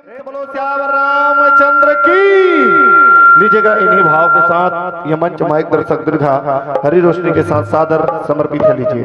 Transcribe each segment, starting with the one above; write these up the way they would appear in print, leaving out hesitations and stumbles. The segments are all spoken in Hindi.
बोलो श्याम रामचंद्र की। लीजिएगा इन्हीं भाव के साथ ये मंच माइक दर्शक दीर्घा हरी रोशनी के साथ सादर समर्पित है। लीजिए।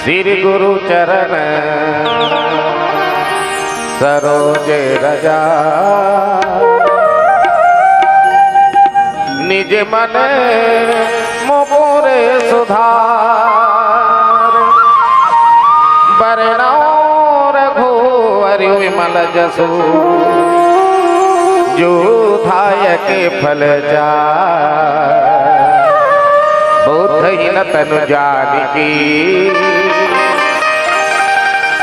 श्री गुरु चरण सरोज रजा निज मन मुकुरे सुधार बरनौ रघुवर विमल जसु जो धाय के फल जा बुद्धहीन तनु जानिकी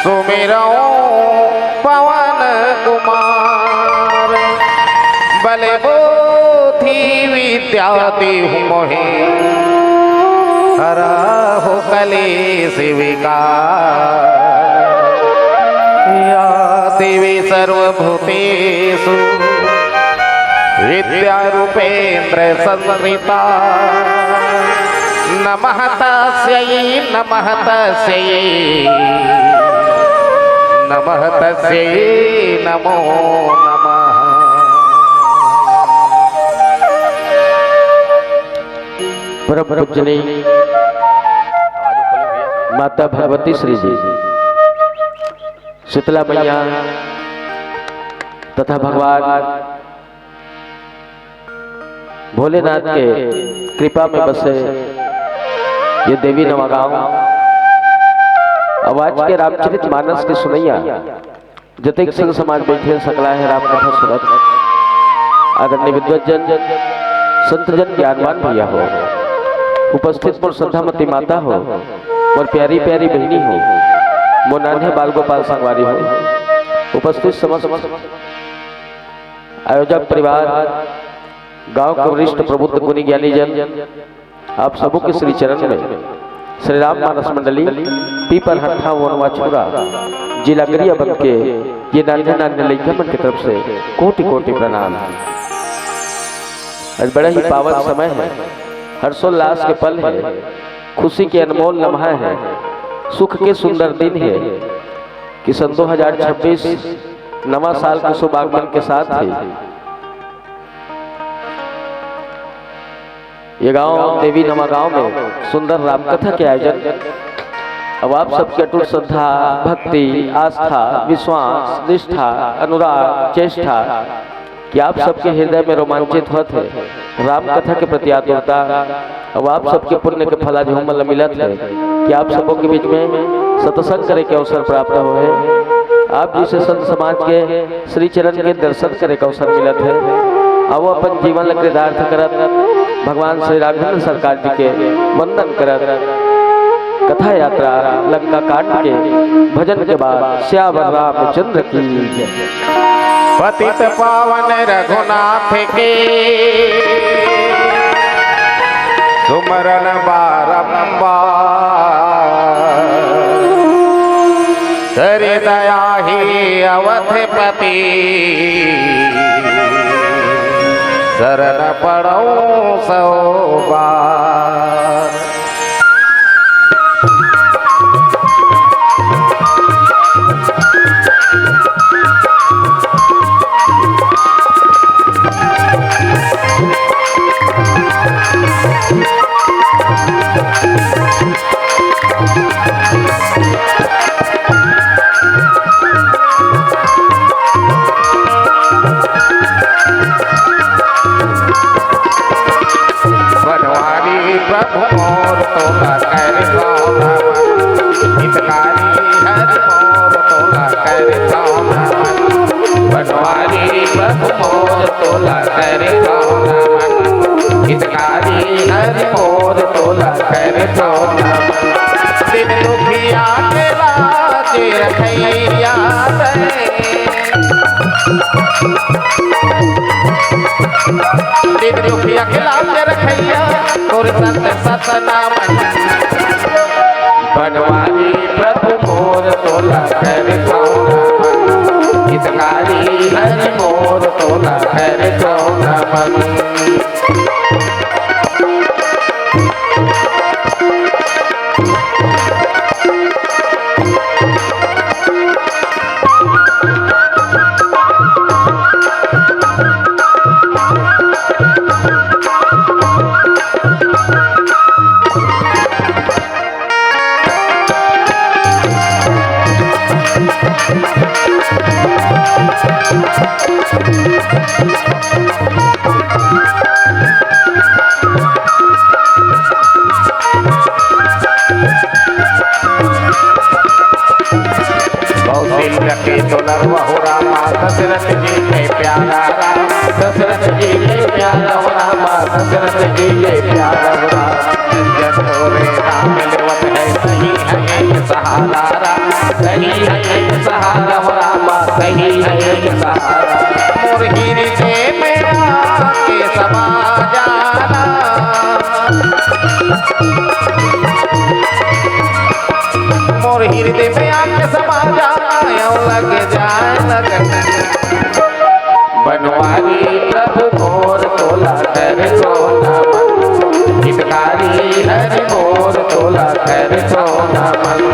सुमिरौ पवन कुमार बले बोधि विद्या देहु मोहे हरा हो कलेश विकार या देवी सर्वभूतेषु विद्या रूपेन्द्र संवृता नमः तस्यै नमः तस्यै नमः तस्यै नमो नमः। परम पूजनी माता भगवती श्री जी शीतला मैया तथा भगवान भोलेनाथ के कृपा में बसे ये देवी नवागांव आवाज के रामचरित मानस की सुनैया जतेक संग समाज बैठे सकला है राम कथा सुनत आदरणीय विद्वजन संतजन ज्ञानवान भैया हो उपस्थित मोर श्रद्धामती माता हो मोर प्यारी प्यारी बहनी हो मोर नान्हे बाल गोपाल संगवारी हो उपस्थित समस्त आयोजक परिवार गांव के वरिष्ठ प्रबुद्ध गुणी ज्ञानी जन आप सबों के श्री चरण में श्री राम मानस मंडली पीपर हट्ठा वनवा छुरा जिला गरिया बन के ये नान्हे नान्हे लइका मन की तरफ से कोटि कोटि प्रणाम। आज बड़ा ही पावन समय है, हर्षोल्लास के पल है, खुशी के अनमोल लम्हा है, सुख के सुंदर दिन है कि सन 2026 नवा साल के शुभ आगमन के साथ है ये गांव देवी नवागांव में सुंदर रामकथा के आयोजन। अब आप सबके अटूट श्रद्धा भक्ति आस्था विश्वास निष्ठा अनुराग चेष्टा कि आप सबके हृदय में रोमांचित होते राम कथा के प्रति आतुरता। अब आप सबके पुण्य के फला झूमल मिलत है कि आप सबों के बीच में सत्संग करे के अवसर प्राप्त हो है। आप जिसे संत समाज के श्री चरण के दर्शन करे के अवसर मिलत है अब अपन जीवन कृतार्थ करत भगवान श्री राघवेंद्र सरकार जी के वंदन करत कथा यात्रा लंका काट के भजन के बाद श्यावर रामचंद्र की पतित पावन रघुनाथ के सुमरन बारंबार करे दया ही अवधपति शरण पड़ो सौ बार। बनवारी प्रभु मोर तोला कर हितकारी हरि मोर तोला कर दशरथ जी के प्यारा राम दशरथ जी के प्यारा राम दशरथ जी के प्यारा राम जसोरे राम लेवत है सही है सहारा राम सही है सहारा राम सही है सहारा मोर हीरे से मेरा सीधे में आके समा जाए लग जाए लगन बनवारी प्रभु मोर तोला कर सोना मन हितकारी हरि मोर तोला कर सोना मन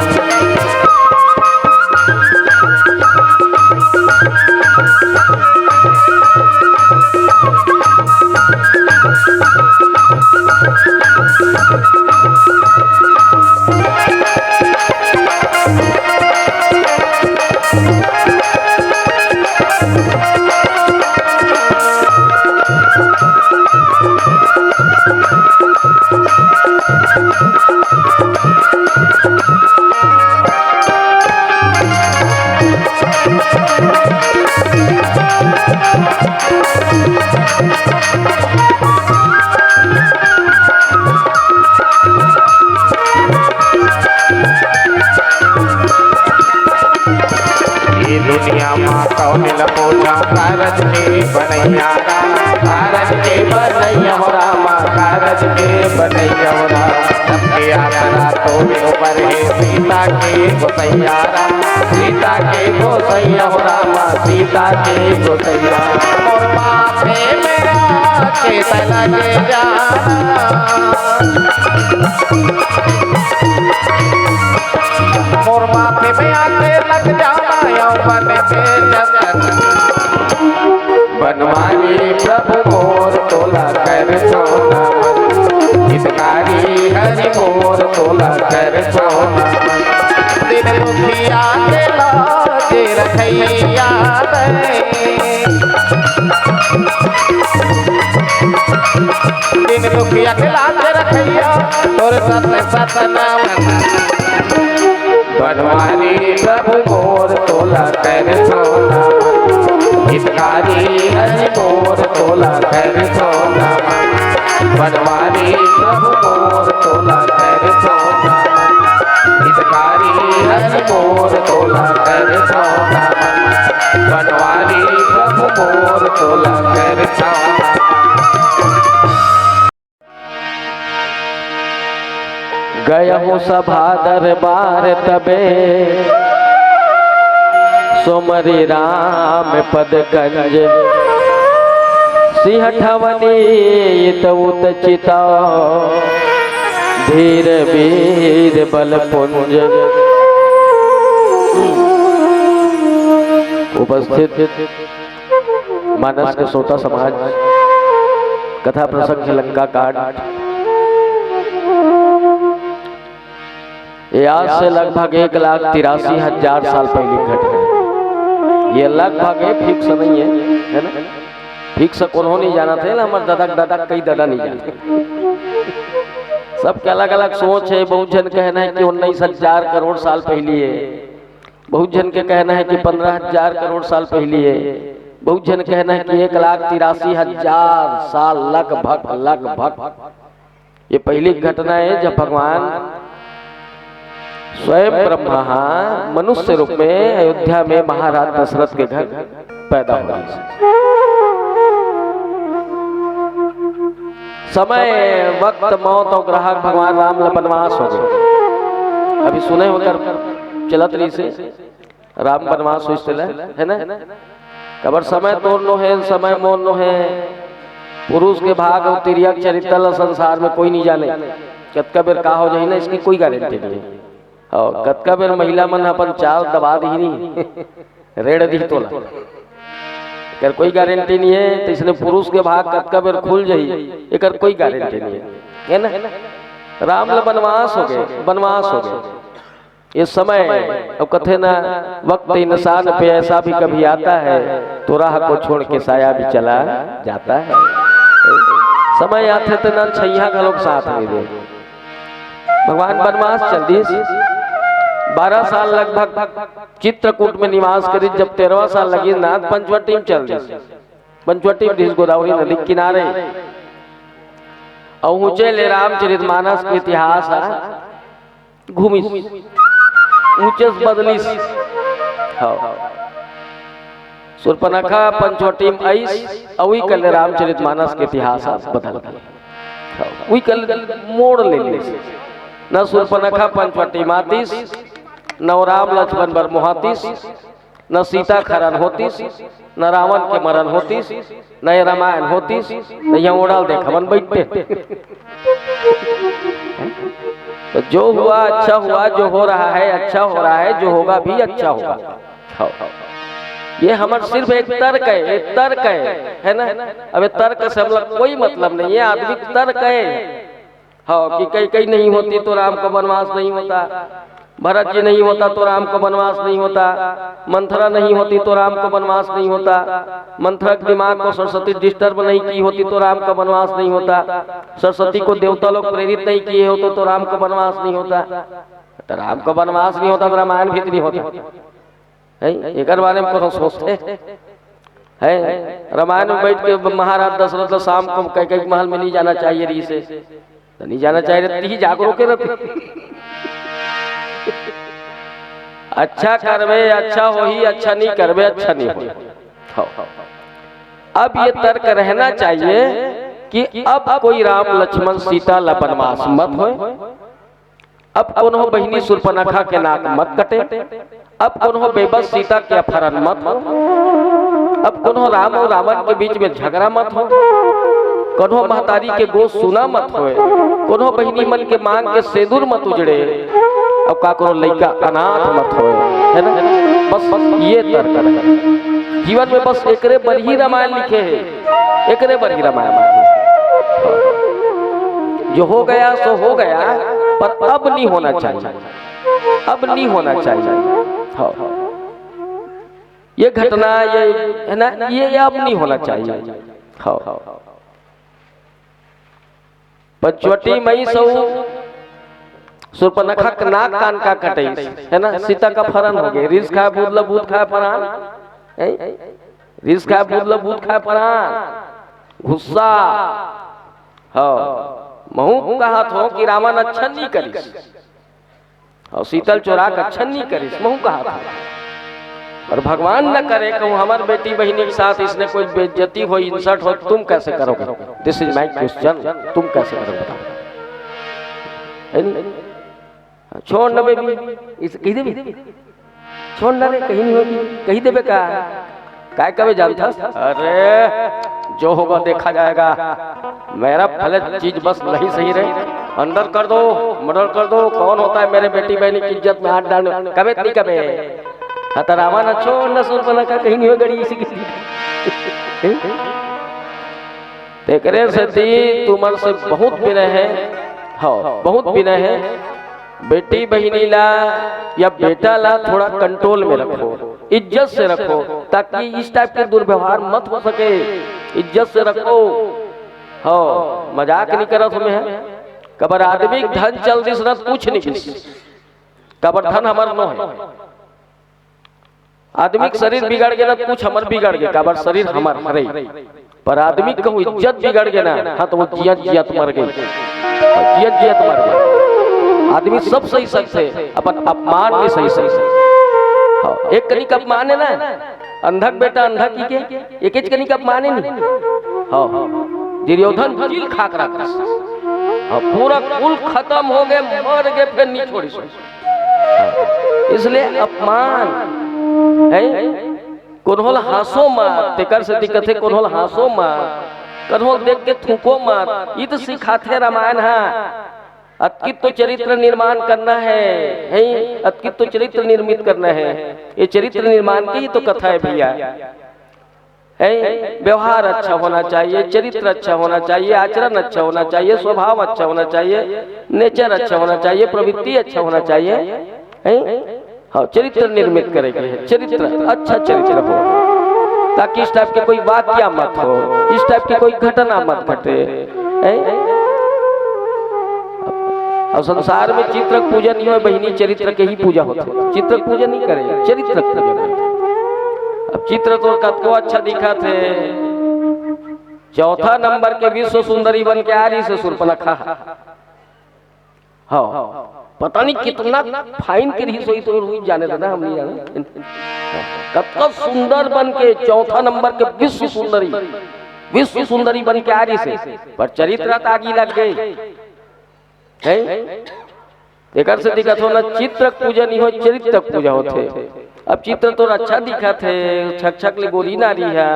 दुनिया माँ कौन लपोजा कारज के बनैया कारज के बनैया हो रामा कारज के बनैया हो राम सबके आसरा तो ऊपर है सीता के गोसैया सीता के गोसैया हो रामा सीता के गोसैया और बापे मेरा के लगे मोर माथे में आके लग जाना बन के जगन बनवारी प्रभु मोर तोला कर सोना मन हितकारी हरि मोर तोला कर सोना मन दिन दुखिया के लागे रखैया दिन दुखिया के लागे रखैया तोर सत नाम बनवारी प्रभु मोर तोला कर सोना हितकारी हरि मोर तोला कर सोना बनवारी प्रभु मोर तोला कर सोना हितकारी हरि मोर तोला कर सोना बनवारी प्रभु मोर तोला कर सोना गया हूँ सभा दरबार तबे सोमरी राम पद कंज सिंहठवनी उत चिता धीर वीर बल पुंज उपस्थित मानस के श्रोता समाज कथा प्रसंग लंका कांड ये आज से लगभग 1,83,000 साल पहले घटना है। ये लगभग फिक्स नहीं है ना? फिक्स कौन नहीं जाना थे ना, हमारे दादा कई दादा नहीं जानते। सबके अलग अलग सोच है। बहुत जन कहना है कि 19,000 करोड़ साल पहले है, बहुत जन के कहना है कि 15,000 करोड़ साल पहले है, बहुत जन कहना है कि 1,83,000 साल लगभग ये पहली घटना है जब भगवान स्वयं ब्रह्मा मनुष्य रूप में अयोध्या में महाराज दशरथ के घर पैदा हुआ। समय वक्त मौत और ग्राहक भगवान राम वनवास हो गए। अभी सुने होकर चलत रही से राम वनवास हो है ना? कबर समय तोड़ नो है, समय मोर नो है। पुरुष के भाग और तिरियक चरित्र संसार में कोई नहीं जाने। कतका बेर का हो जाए ना, इसकी कोई गारंटी नहीं है। और कतका बेर महिला मन अपन चाल दबा दी नहीं रेड़ दी तोला, कर कोई गारंटी नहीं है। तो इसने पुरुष के भाग कतका बेर खुल जाई, एकर कोई गारंटी नहीं है ना? राम ल वनवास हो गए। इस समय अब कथे ना वक्त इंसान पे ऐसा भी कभी आता है तो राह को छोड़ के साया भी चला जाता है। समय आते तो ना छैया का लोग साथ में दे। भगवान वनवास चल दी 12 साल लगभग चित्रकूट में निवास करी। जब 13वां साल लगी नाथ पंचवटी में चल दी। पंचवटी में गोदावरी नदी किनारे और ऊंचे ले रामचरितमानस के इतिहास घूमी ऊंचे बदली सुर्पनखा पंचवटी में आईस अवी कल रामचरितमानस के इतिहास बदल वही कल मोड़ ले न सुर्पनखा पंचवटी मातीस न राम लक्ष्मण बर मोहातीस, न सीता खरन होतीस, न रावण के मरण होतीस, न ये रामायण होतीस, न यहाँ उड़ाल देख हमन बैठते। तो जो हुआ अच्छा हुआ, जो हो रहा है अच्छा हो रहा है, जो होगा भी अच्छा होगा। ये हमार सिर्फ एक तर्क है, एक तर्क है ना। अब तर्क से हम लोग कोई मतलब नहीं है, आदमी तर्क है। हाँ कि कई कई नहीं होती तो राम को वनवास नहीं होता, भरत जी नहीं होता तो राम को वनवास नहीं होता, मंथरा नहीं होती तो राम को वनवास नहीं होता, मंथरा के दिमाग को सरस्वती डिस्टर्ब नहीं की होती तो राम का वनवास नहीं होता, सरस्वती को देवता लोग प्रेरित नहीं किए होते तो राम का वनवास नहीं होता। तो राम का वनवास नहीं होता तो रामायण भी नहीं होता है। एक बारे में को सोचते है। रामायण में बैठ के महाराज दशरथ शाम को कई महल में नहीं जाना चाहिए रही से, तो नहीं जाना चाहिए रहती ही जागरूक रहती। अच्छा करवे अच्छा हो ही, अच्छा नहीं करवे अच्छा नहीं हो। अब ये तर्क रहना चाहिए कि अब कोई राम लक्ष्मण सीता ला वनवास मत हो, अब कोनो बहिनी शूर्पणखा के नाक मत कटे, अब कोनो बेबस सीता के अपहरण मत हो, अब कोनो राम और रावण के बीच में झगड़ा मत हो, कोनो महतारी के गोश सुना मत होए, कोनो बहिनी मन के मांग के सेदूर मत उजड़े, अब का कोनो लड़का अनाथ मत होए, है ना। बस ये तर्क है जीवन में, बस एकरे पर ही रामायण लिखे है, एकरे पर ही रामायण लिखे। जो हो गया सो हो गया, पर अब नहीं होना चाहिए, अब नहीं होना चाहिए। ये घटना ये है ना, ये अब नहीं होना चाहिए। पंचवटी मई सौ शूर्पणखा का नाक कान का कटे, है ना। सीता का फरन हो गए, रिस खाए भूत भूत खाए फरान, रिस खाए भूत खाए फरान, गुस्सा। महू कहा था कि रावण अच्छा नहीं करिस और शीतल चोरा का अच्छा नहीं करिस, महू कहा था। और भगवान न करे कहूँ हमार बेटी बहनी के साथ इसने कोई बेइज्जती हो, इंसल्ट हो, तुम कैसे करोगे? दिस इज माय क्वेश्चन, तुम कैसे करोगे बताओ? छोड़ न बेबी, इस कही देबी, छोड़ न रे, कहीं नहीं होगी, कही देबे का काय कबे जानता? अरे जो होगा देखा जाएगा, मेरा फले चीज बस नहीं सही रहे, अंदर कर दो, मर्डर कर दो, कौन होता है मेरे बेटी बहनी की इज्जत में हाथ डालने? कबे नहीं कबे रावण अच्छो न शूर्पणखा कहीं नहीं हो गई इसी किसी तेकरे से दी तुमर से बहुत विनय है, हाँ बहुत विनय है। बेटी बहिनी ला या बेटा ला थोड़ा कंट्रोल में रखो, इज्जत से रखो, ताकि इस टाइप के दुर्व्यवहार मत हो सके, इज्जत से रखो। हाँ मजाक नहीं करो तुम्हें है, कबर आदमी धन चल दिस न कुछ नहीं किस, कबर धन हमार न है, आदमी का शरीर बिगड़ गया ना कुछ हमार बिगड़ गया, काबर शरीर हमार मरे, पर आदमी कहूँ इज्जत बिगड़ गया ना, हाँ तो वो जियत जियत मर गई, जियत जियत मर गया। आदमी सब सही सकते, अपन अपमान में सही सकते। एक कनिक अपमान है ना, अंधक बेटा अंधा की के एक कनिक अपमान है नहीं। हाँ दुर्योधन जेल खाक रखा, पूरा कुल खत्म हो गए, मर गए, फिर नहीं छोड़ी। इसलिए अपमान है, कोनहोल हासो मार, तेकर से दिक्कत है कोनहोल हासो मार, कोनहोल देख के थूको मार, ये तो सिखाते रामायण है। अत्कित्व चरित्र निर्माण करना है, अत्कित्व चरित्र निर्मित करना है, ये चरित्र निर्माण की ही तो कथा है भैया। है व्यवहार अच्छा होना चाहिए, चरित्र अच्छा होना चाहिए, आचरण अच्छा होना चाहिए, स्वभाव अच्छा होना चाहिए, नेचर अच्छा होना चाहिए, प्रवृत्ति अच्छा होना चाहिए, है हाँ चरित्र निर्मित करेंगे, चरित्र अच्छा चरित्र हो, ताकि इस टाइप के कोई वाक्य मत हो, इस टाइप की कोई घटना मत घटे। और संसार में चित्र पूजन नहीं हो बहिनी, चरित्र के ही पूजा होती है, चित्र पूजन नहीं करे, चरित्र पूजन। अब चित्र तो कतो अच्छा दिखा थे, चौथा नंबर के विश्व सुंदरी बन के आ रही से शूर्पणखा, हाँ पता नहीं कितना फाइन के रही सोई तो रुई जाने देना, हम नहीं जाने कब सुंदर बन के चौथा नंबर के विश्व सुंदरी बन के आ रही से, पर चरित्र आगी लग गई है। एकर से दिखत हो ना चित्र पूजा नहीं हो चरित्र पूजा होते। अब चित्र तो अच्छा दिखत है, छक छक ले गोरी नारी है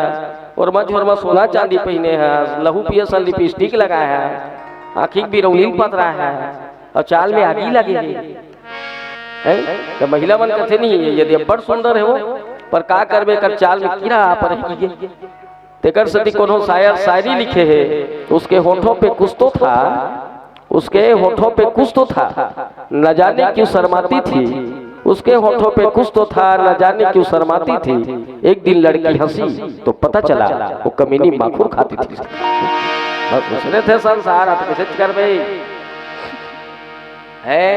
और मझोरमा सोना चांदी पहने है, लहू पियसन लिपस्टिक लगाया है, आँखी बिरौनी पतरा है और चाल में आगी लगे है। तो महिला मन कथे नहीं है यदि बड़ सुंदर है वो पर का करबे कर चाल में कीड़ा पर तेकर सती कोनो शायर शायरी लिखे है, उसके होठों पे कुछ तो था, उसके होठों पे कुछ तो था न जाने क्यों शर्माती थी, उसके होठों पे कुछ तो था न जाने क्यों शर्माती थी। एक दिन लड़की हंसी तो पता चला वो कमीनी माखूर खाती थी। बस दूसरे थे संसार आप कैसे कर भाई है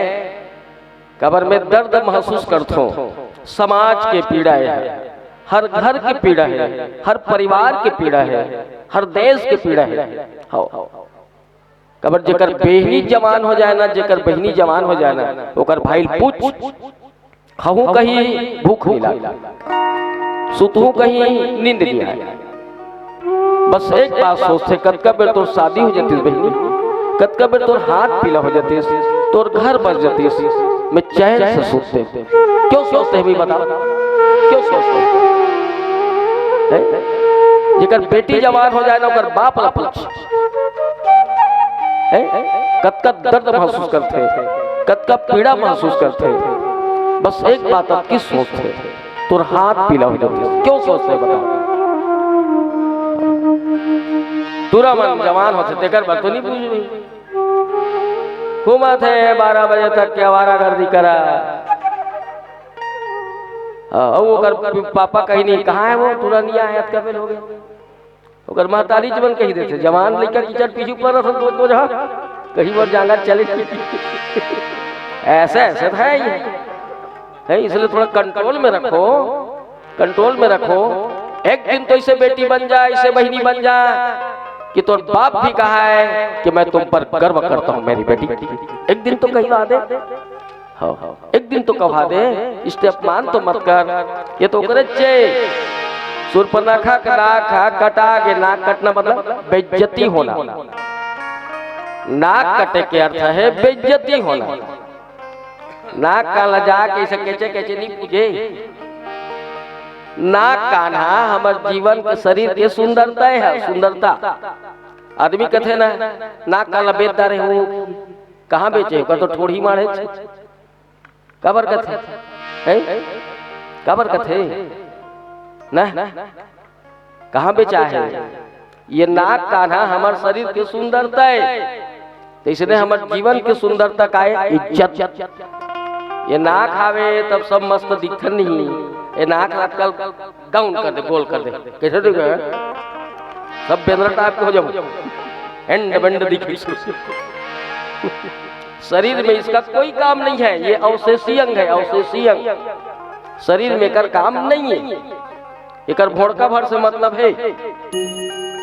कबर में दर्द महसूस करते हो। समाज के पीड़ा है, हर घर की पीड़ा है, हर परिवार की पीड़ा है, हर देश की पीड़ा है। कबर जेकर बहनी जवान हो जाए ना, जेकर बहनी जवान हो जाए ना ओकर भाई पूछ खाऊं कहीं भूख नहीं लाग, सुतूं कहीं नींद नहीं आए। बस एक बात सोचते कतका बेर तोर शादी हो जाती बहनी, कतका बेर तोर हाथ पीला हो जाती, तोर घर बच जाती, मैं चैन से सोचते। क्यों सोचते हैं बता, क्यों सोचते हैं? जेकर बेटी जवान हो जाए ना ओकर बाप ला पूछ कतका दर्द महसूस करते, कतका पीड़ा महसूस करते। बस एक बात आप किस सोचते तोर हाथ पीला हो जाते, क्यों सोचते बता। तुरा मन जवान होते तेकर बात तो नहीं पूछ घूमा थे 12 बजे तक के आवारा गर्दी करा। वो कर पापा कहीं नहीं, कहाँ है वो तुरा नहीं आया कब हो गए ओकर महतारी जीवन कही देते जवान लेकर कीचड़ पीछू पर दो जहाँ कहीं बार जाना चले ऐसे ऐसे है। इसलिए थोड़ा कंट्रोल में रखो, कंट्रोल में रखो। एक दिन तो इसे बेटी बन जाए, इसे बहनी बन जाए कि तो बाप भी कहा है कि मैं तुम पर गर्व करता हूँ मेरी बेटी। एक दिन तो कहवा दे, एक दिन तो कहा दे, इससे अपमान तो मत कर। ये तो करे सुरपनखा का नाक कटा के नाक कटना मतलब बेइज्जती होना। नाक कटे के अर्थ है बेइज्जती होना। नाक का लजा के इसे कैचे कैचे नहीं पूछे। नाक कान्हा हमारे जीवन के शरीर के सुंदरता है, सुंदरता। आदमी कहते ना नाक काला बेचता रहे हो, कहाँ बेचे का तो ठोड़ी मारे कबर कथे कबर कथे ना कहाँ बेचा है। ये नाक कान्हा हमारे शरीर के सुंदरता है, तो इसने हमारे जीवन के सुंदरता का है इज्जत। ये नाक आवे तब सब मस्त दिखन नहीं, ये नाक आजकल गाउन कर दे, गोल कर दे, कैसे दिखे सब बेंद्रा टाइप हो जाओ, एंड बंड दिखे। शरीर में इसका कोई काम नहीं है, ये अवशेषी अंग है, अवशेषी अंग। शरीर में कर काम नहीं है, एकर भोड़का भर से मतलब है,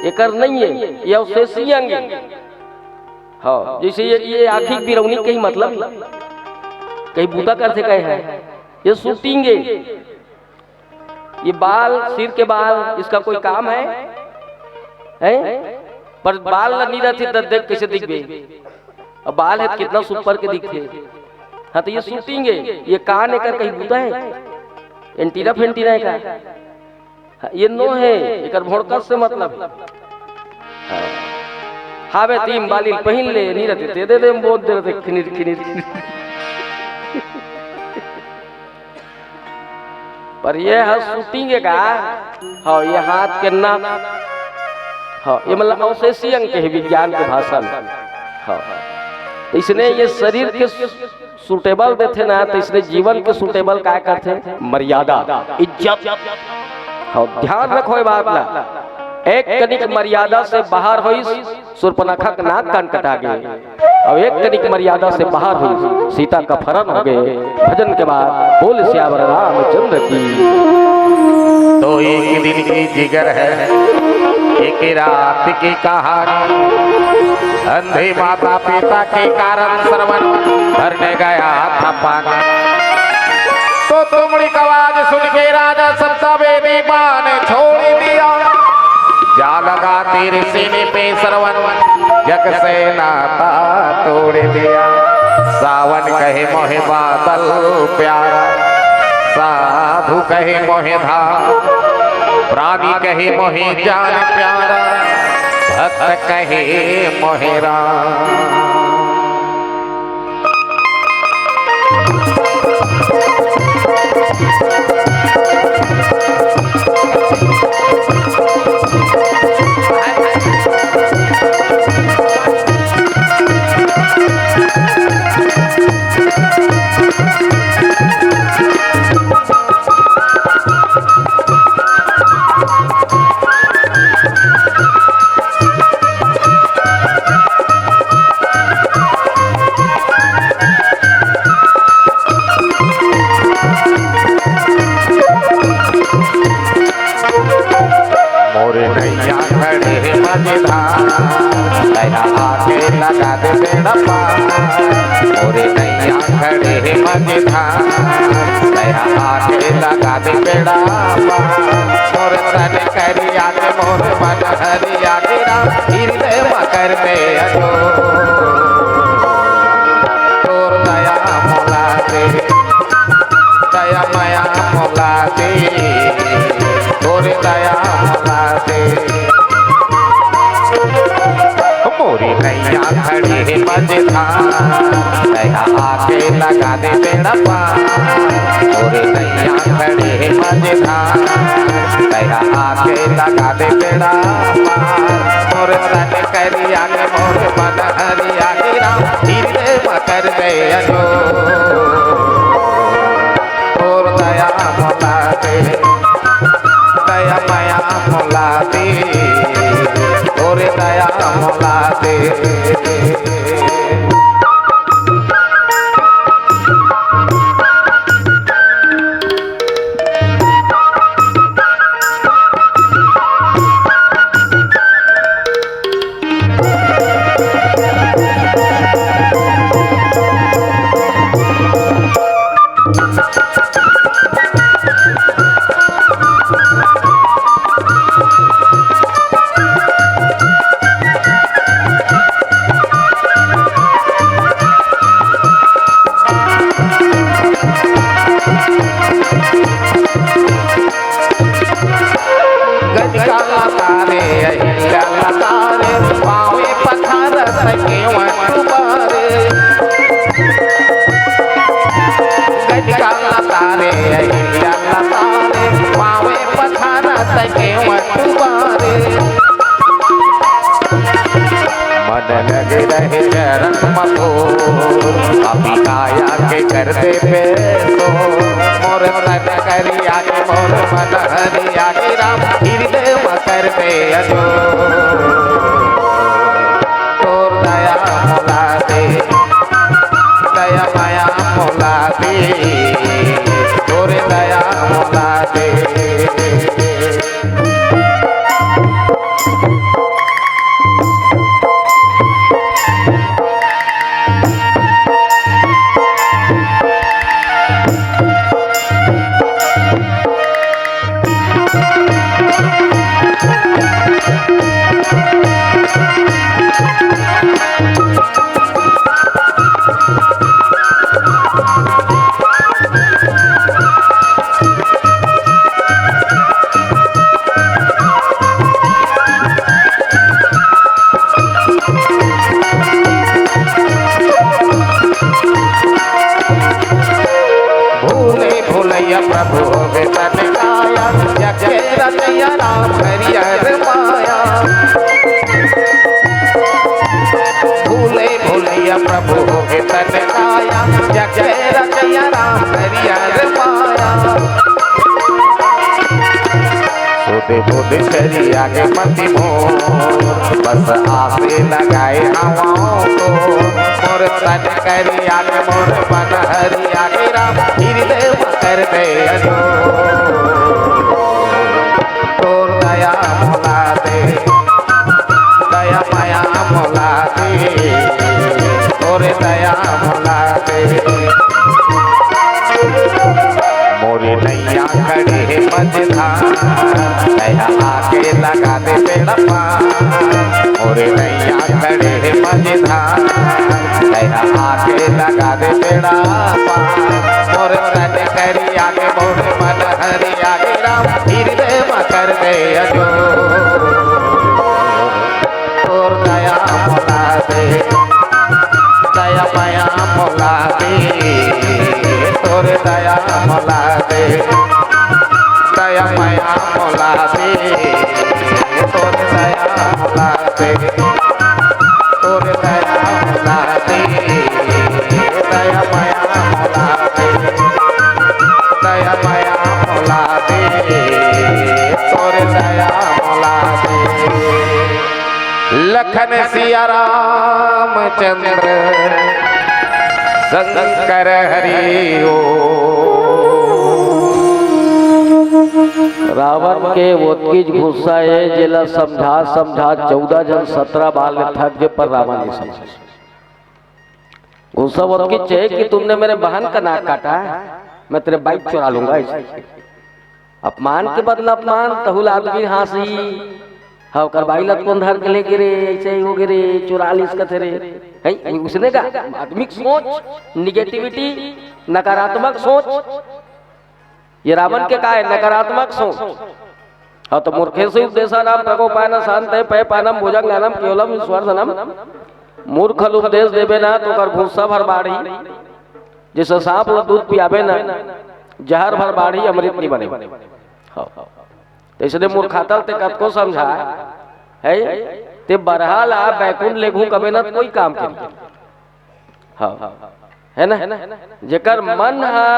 एकर नहीं है, ये अवशेषी अंग है। हाँ जैसे ये आँखी बिरौनी कहीं मतलब कहीं बूता करते कहे है, ये शूटिंगे। ये बाल सिर के बाल इसका कोई काम है? पर बाल नहीं रहती देख कैसे दिख गए, अब बाल है कितना सुपर के दिखते। हाँ तो ये शूटिंगे। ये कान एकर कहीं बूता है, एंटीना फेंटीना का ये नो है, एकर भोड़का से मतलब। हाँ बे तीन बाली पहन ले नहीं रहते दे दे बहुत देर तक खिनिर खिनिर। पर ये है शूटिंग का। हाँ ये हाथ के नाम, हाँ ये मतलब अवशेषी अंग के विज्ञान के भाषा में। हाँ इसने ये शरीर के सुटेबल देते ना, तो इसने जीवन के सुटेबल क्या करते, मर्यादा इज्जत। हाँ ध्यान रखो ये बात ला, एक कनिक मर्यादा से बाहर हुई सुर्पनखा का नाक कान कटा गए, और एक कनिक मर्यादा से बाहर हुई सीता का फरन हो गए। भजन के बाद बोल श्यावर रामचंद्र की। तो एक दिन की जिगर है, एक रात की कहानी। अंधे माता पिता के कारण सरवन भरने गया था पानी। तो तुमड़ी की आवाज सुन के राजा सत्ता बेबी माँ ने छोड़ दिया। जा लगा तेरे सीने पे सरवन, जग से नाता तोड़ दिया। सावन कहे मोहे बादल प्यारा, साधु कहे मोहे धाम, प्राणी कहे मोहे जान प्यारा, भक्त कहे मोहे राम। आके लगा दे बेड़ा पार, मोरे नैया खड़े मझधार, दया आके लगा दे बेड़ा पार। मोर तन करिया के मोर मन हरिया गिरा, हृदय मकर में अजो तोर दया मोला दे, दया माया मोला दे, तोर दया मोला दे। मोरी नैया खड़ी मझधार, दया आके लगा दे बेड़ा पार, मोरी नैया खड़ी मझधार, दया आके लगा दे बेड़ा पार। मोर तन करिया के मोर मन हरिया गिरा, हृदय मकर में अजो तोर दया मोला दे, दया माया मोला दे, तोरे दया मोला दे। मन लगे रहे चरण मतो, अभी काया के कर दे पेशो। मोर तन करिया के मोर मन हरिया गिरा, हृदय मकर में अजो तोर दया मोला दे, दया माया मोला दे, तोरे दया मोला दे। प्रभु तन काया, जगे रचया राम हरियर माया। भूले भूलैया प्रभु तन काया, जगे रचया राम हरियर माया। सुध बुध चरिया के मति मोर, बस आसे लगाए हवाओं को। मोर तन करिया के मोर मन हरिया गिरा, हृदय मकर में अजो तोर दया मोला दे, दया माया मोला दे, तोरे दया मोला दे। मोरी नैया खड़े मझधार, दया आके लगा दे बेड़ा पार, मोरी नैया खड़े मझधार, दया आके लगा दे बेड़ा पार मोर तन करी आगे मोर मन हरि आगे राम हृदय मकर दे अजो तोर दया मोला दे दया माया मोला दे तोर दया मोला दे दया माया मोला दे तोर दया मोला दे तोर दया मोला दे दया माया मोला दे दया माया मोला दे तोर दया मोला दे लखन सिया रामचंद्र शंकर हरि ओ रावण के ओतकीज गुस्सा है जिला समझा समझा 14 जन 17 बाल थक गए पर रावण नहीं समझा। गुस्सा ओतकीज है कि तुमने मेरे बहन का नाक काटा मैं तेरे बाइक चुरा लूंगा ऐसे। अपमान के बदला अपमान तहुल आदमी हंसी हाँ कर बाई लत कौन धर के ले गिरे ऐसे ही हो गिरे 44 का थे है उसने का आत्मिक सोच निगेटिविटी नकारात्मक सोच ये रावण के का है नकारात्मक सोच। हाँ तो मूर्खे से उपदेशा नाम प्रकोपायन शांत है पय पानम भुजंगानम केवलम ईश्वरधनम मूर्ख उपदेश देवे ना तो कर भूसा भर बाढ़ी जैसे सांप ला दूध पियाबे ना जहर भर बाढ़ी अमृत नहीं बने। हाँ तो इसलिए मूर्खातल ते कत को समझा है ते बरहाल आ बैकुंठ लेघू कबे ना कोई काम करी। हाँ है ना जेकर मन हा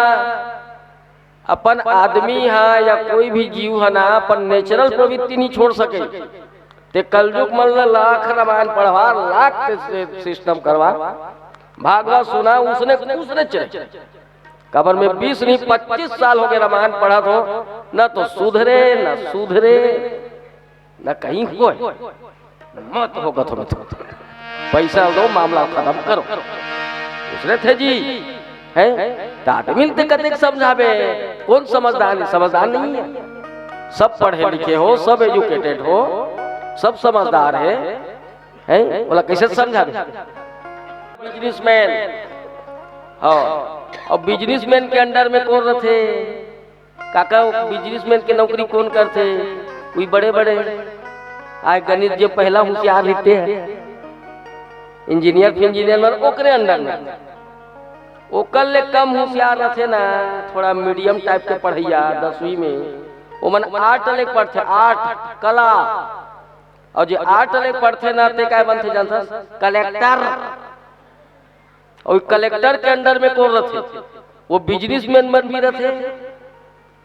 अपन आदमी हा या कोई भी जीव है ना अपन नेचुरल प्रवृत्ति नहीं छोड़ सके ते कलयुग मन लाख रामायण पढ़वा लाख सिस्टम करवा भागवत सुना उसने चले कबर में 20 नहीं 25 साल हो गए रामायण पढ़ा तो न तो सुधरे न सुधरे न कहीं कोई मत होगा तो पैसा दो मामला खत्म करो दूसरे थे जी है आदमी कते समझावे कौन समझदार नहीं है। सब पढ़े लिखे हो सब एजुकेटेड हो सब समझदार है बोला कैसे समझावे। बिजनेसमैन हाँ और बिजनेसमैन के अंडर में कौन रहते काका बिजनेसमैन के नौकरी कौन करते कोई बड़े बड़े आए गणित जो पहला होशियार रहते हैं इंजीनियर में ओकरे अंडर में ओकल ले कम होशियार रहते ना थोड़ा मीडियम टाइप के पढ़ैया 10वीं में वो मन 8 ले पढ़ते 8 कला और जो 8 ले पढ़ते ना ते काय बनते जानता कलेक्टर और कलेक्टर के अंडर में कौन रहते वो बिजनेसमैन मन भी रहते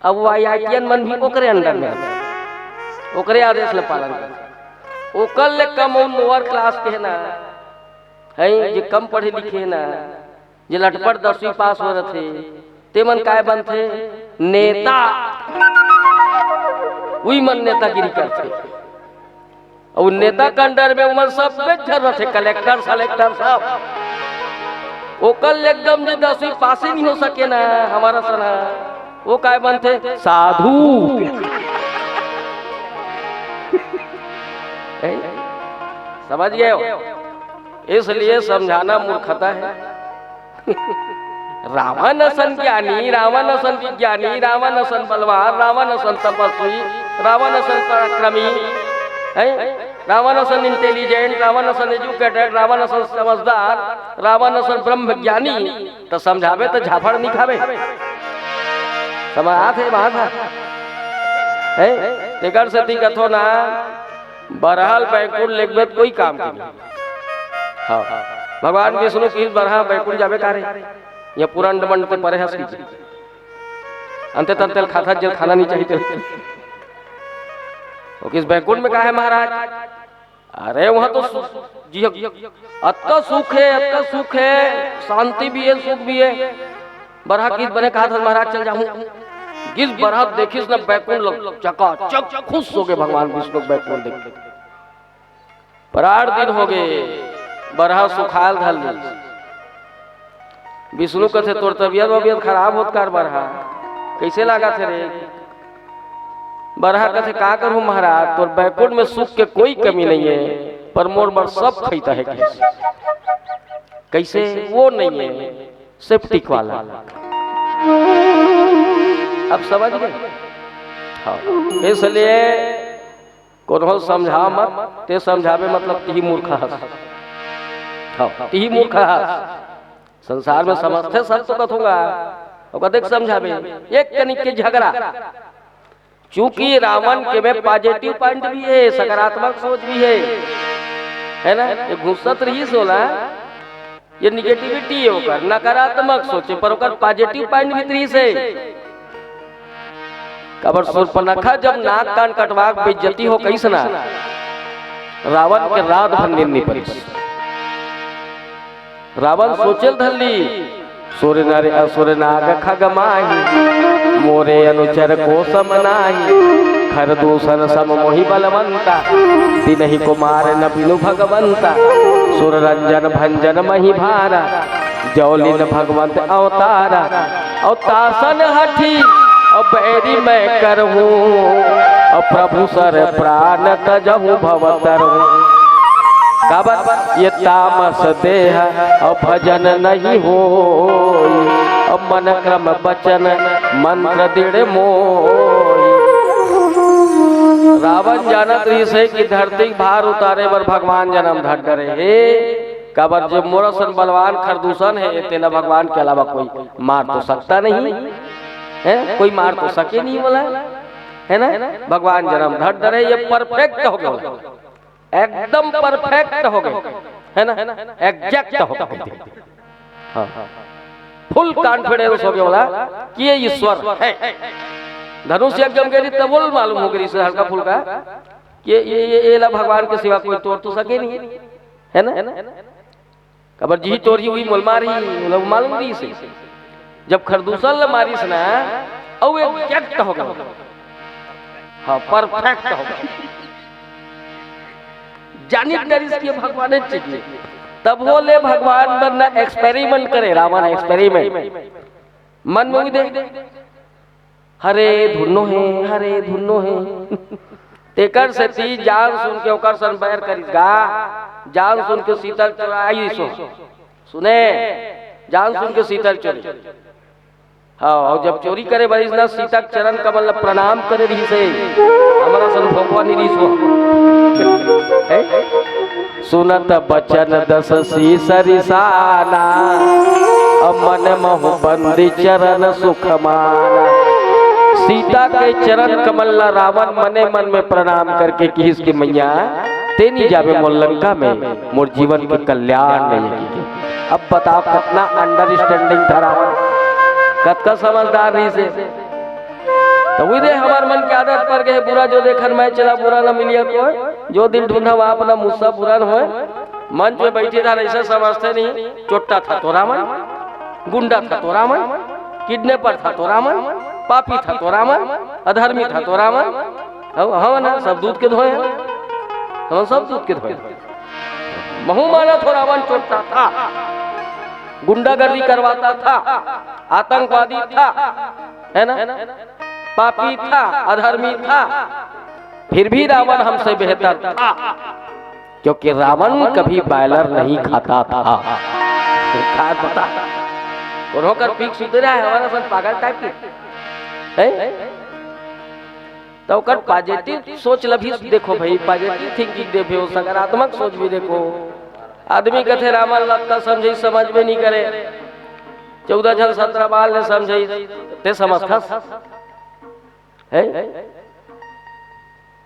अब वो IITian मन भी ओकरे अंडर में ओकरे आदेश ले पालन करते। ओकल ले कम लोअर क्लास के है ना है जो कम पढ़े लिखे है ना जे लटपट 10वीं पास हो रहे थे ते मन काय बनते नेता वही मन नेतागिरी करते और नेता के अंडर में उमर सब बेचर रहे कलेक्टर सलेक्टर सब ओकल एकदम जो 10वीं पास ही नहीं हो सके ना हमारा सना वो काय बनते साधु समझ गए हो इसलिए समझाना मूर्खता है। रावण असन ज्ञानी रावण असन विज्ञानी रावण असन बलवान रावण असन तपस्वी रावण असन पराक्रमी रावण असन इंटेलिजेंट रावण असन एजुकेटेड रावण असन समझदार रावण असन ब्रह्मज्ञानी तो समझावे तो झाफड़ नहीं खावे समझ है बात है तेकर से कथो ना बरहाल बैकुंठ लेखबे कोई काम नहीं। हाँ भगवान विष्णु की बरहा बैकुंठ जावे कारे ये पूरा अंडमंड पे परे हंस कीजिए अंते तंतेल खाता जल खाना नहीं चाहिए वो किस बैकुंठ में कहा है महाराज अरे वहां तो जी अत्ता सुख है शांति भी है सुख भी है। बरहा किस बने कहा था महाराज चल जाऊं किस बरहा देखिस ना बैकुंठ चका चक खुश हो गए भगवान विष्णु बैकुंठ देख पर 8 दिन हो गए बरहा सुखाल धल विष्णु कथे तोर तबियत खराब होत कर बरहा कैसे लगा थे रे बरहा कथे का करूं महाराज तोर बैकुंठ में सुख के कोई कमी नहीं है पर मोर बर सब खैता है कैसे वो नहीं है सेप्टिक वाला। अब समझ गए? हाँ, इसलिए कोनो समझा मत, ते समझावे मतलब ती मूर्ख हस। हाँ, ती मूर्ख हस। संसार में समझते सब तो कथूंगा और कदेक समझावे एक कनिक के झगड़ा। चूंकि रावण के में पॉजिटिव पॉइंट भी है, सकारात्मक सोच भी है ना? ये घुसत रही सोला, ये निगेटिविटी है ओकर, नकारात्मक सोचे पर ओकर पॉजिटिव पॉइंट भीतरी से। कबर सुरपनखा जब नाक कान कटवा बेइज्जती हो कैसना, रावण के रात भर नींद नहीं पड़ी। रावण सोचल धल्ली सूर्य नारे असुर नाग खग माही, मोरे अनुचर को समनाही, खर दूषण सम मोहि बलवंता, दिनहि कुमार न बिनु भगवंता, सुर रंजन भंजन मही भारा, जौलिन भगवंत अवतारा, अवतासन हठी और बैरी मैं करहूँ, और प्रभु सर प्राण तजहु भवतरहूँ। काबर ये तामस देह और भजन नहीं हो, और मन क्रम बचन मंत्र दृढ़ मोहि। रावण जानत रही से कि धरती भार उतारे बर भगवान जन्म धर डरे हे। काबर जब मोरसन बलवान खरदूषण है, तेला भगवान के अलावा कोई मार तो सकता नहीं है, कोई मार तो सके नहीं बोला है ना? भगवान जन्म धर डरे, ये परफेक्ट हो गया, एकदम परफेक्ट हो गए है ना? एग्जैक्ट हो गए। हाँ, फुल कॉन्फिडेंस हो गया बोला कि ये ईश्वर है। धनुष यज्ञ के लिए तब मालूम हो गई से हल्का फुल्का कि ये भगवान के सिवा कोई तोड़ तो सके नहीं है ना? कबर जी तोड़ी हुई मोल मारी मालूम नहीं से जब खरदूषण मारी से ना, और एग्जैक्ट हो गया। हाँ, परफेक्ट हो गया। जानिक नरिस के भगवान चाहिए तब वो ले भगवान बनना एक्सपेरिमेंट करे। रावण एक्सपेरिमेंट मन में दे हरे धुनो है, हरे धुनो है। तेकर से ती जान सुन के ओकर सन बैर करिसगा, जान सुन के शीतल चोराई सो सुने, जान सुन के शीतल चोरी। हाँ, और जब चोरी करे बरिस ना सीता चरण कमल प्रणाम करे रही से हमारा सन भगवान रही सो। सुनत बचन दस सीसरिसाना, मन महु बंदी चरण सुख माना। सीता के चरण कमल रावण मने मन में प्रणाम करके कि इसकी मैया तेनी जावे मोर लंका में, मोर जीवन के कल्याण नहीं। अब बताओ कितना अंडरस्टैंडिंग था रावण, कतका समझदार रही से। तो वही दे हमार मन की आदत पर गए, बुरा जो देखन मैं चला बुरा न मिलिया को, जो दिल ढूंढा वहाँ अपना मुस्सा बुरा न हो। मंच में बैठे था ऐसा समझते नहीं, चोट्टा था तो रावण, गुंडा था तो रावण, किडनैपर था तो रावण, पापी था तो रावण, अधर्मी था तो रावण। हाँ ना, सब दूध के धोए, हम सब दूध के धोए। महू माना तो रावण चोट्टा था, गुंडागर्दी करवाता था, आतंकवादी था है ना, पापी था, अधर्मी था, फिर भी रावण हमसे बेहतर था, क्योंकि रावण कभी बॉयलर नहीं खाता था। पता होकर पीक सुधर है हमारा सन पागल टाइप की। तो कर पॉजिटिव सोच लभी देखो भाई, पॉजिटिव थिंकिंग देखो, सकारात्मक सोच भी देखो। आदमी कथे रावण लत्ता समझे समझ में नहीं करे, 14 जन 17 बाल ने समझे ते समझ खस है।